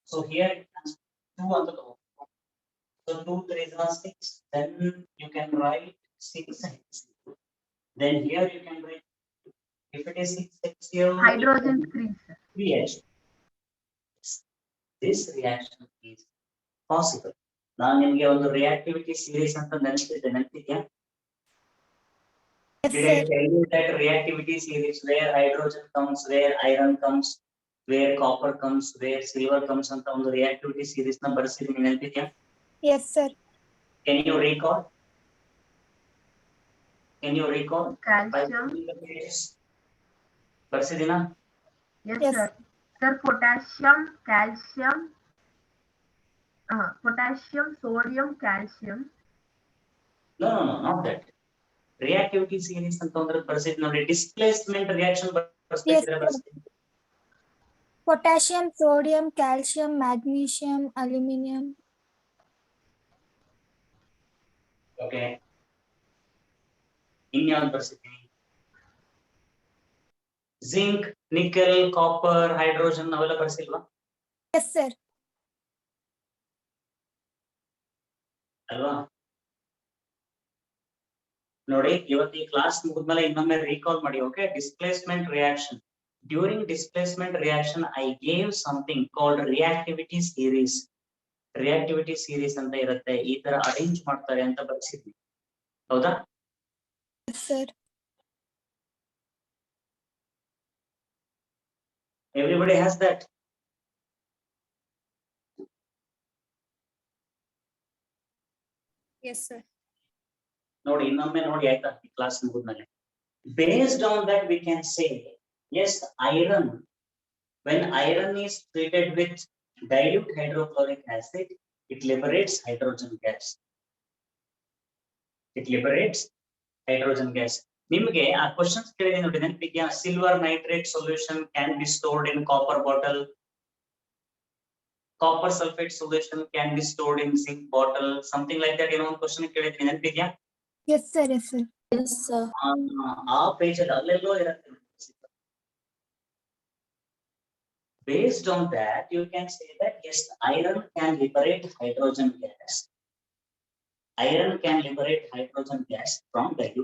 S5: So here it has 2 on the top. So 2 3s are 6. Then you can write 6 HCl. Then here you can write, if it is 6 HCl,
S8: Hydrogen 3, sir.
S5: 3H. This reaction is possible. ನಾನು ನಿಮಗೆ ಒಂದು reactivity series ಅಂತ ನೆನಪಿದ್ಯಾ?
S7: Yes,
S5: Did I
S7: sir.
S5: tell you that reactivity series where hydrogen comes, where iron comes, where copper comes, where silver comes ಅಂತ ಒಂದು reactivity series ನ ಬರ್ಸಿದ್ದೀನಿ ನೆನಪಿದ್ಯಾ?
S7: Yes, sir.
S5: Can you recall? Can you recall?
S8: Calcium.
S5: ಬರ್ಸಿದ್ದೀನಾ?
S8: Yes,
S7: Yes.
S8: sir. Sir, potassium, calcium, potassium, sodium, calcium.
S5: No, not that. Reactivity series ಅಂತ ಅಂದ್ರೆ ಬರ್ಸಿದ್ದೀನಿ ನೋಡಿ, displacement reaction ಬರ್ಸ್ಬೇಕಿದ್ರೆ
S7: Yes,
S5: ಬರ್ಸ್ತೀನಿ.
S7: Potassium, sodium, calcium, magnesium, aluminum.
S5: Okay. ಇನ್ಯಾವ್ದು ಬರ್ಸಿದ್ದೀನಿ? Zinc, nickel, copper, hydrogen ಅವೆಲ್ಲ ಬರ್ಸಿಲ್ವಾ?
S7: Yes, sir.
S5: ಅಲ್ವಾ? ನೋಡಿ, ಇವತ್ತು ಈ ಕ್ಲಾಸ್ ಮುಗಿದ್ಮೇಲೆ ಇನ್ನೊಮ್ಮೆ ರೀಕಾಲ್ ಮಾಡಿ. Okay, displacement reaction. During displacement reaction I gave something called reactivity series. Reactivity series ಅಂತ ಇರುತ್ತೆ, ಈ ತರ ಅರೇಂಜ್ ಮಾಡ್ತಾರೆ ಅಂತ ಬರ್ಸಿದ್ವಿ. ಹೌದಾ?
S7: Yes, sir.
S5: Everybody has that.
S7: Yes, sir.
S5: ನೋಡಿ, ಇನ್ನೊಮ್ಮೆ ನೋಡಿ ಆಯ್ತಾ ಈ ಕ್ಲಾಸ್ ಮುಗಿದ್ಮೇಲೆ. Based on that we can say, yes, iron, when iron is treated with dilute hydrochloric acid, it liberates hydrogen gas. It liberates hydrogen gas. ನಿಮಗೆ ಆ questions ಕೇಳಿದೆ ನೋಡಿ, ನೆನಪಿದ್ಯಾ? Silver nitrate solution can be stored in copper bottle. Copper sulfate solution can be stored in zinc bottle. Something like that. ಏನೋ ಒಂದು question ಕೇಳಿದ್ವಿ, ನೆನಪಿದ್ಯಾ?
S7: Yes, sir. Yes, sir.
S4: Yes, sir.
S5: ಆ page ಅಲ್ಲಿ ಅಲ್ಲೆಲ್ಲೋ ಇರುತ್ತೆ. Based on that, you can say that yes, iron can liberate hydrogen gas. Iron can liberate hydrogen gas from dilute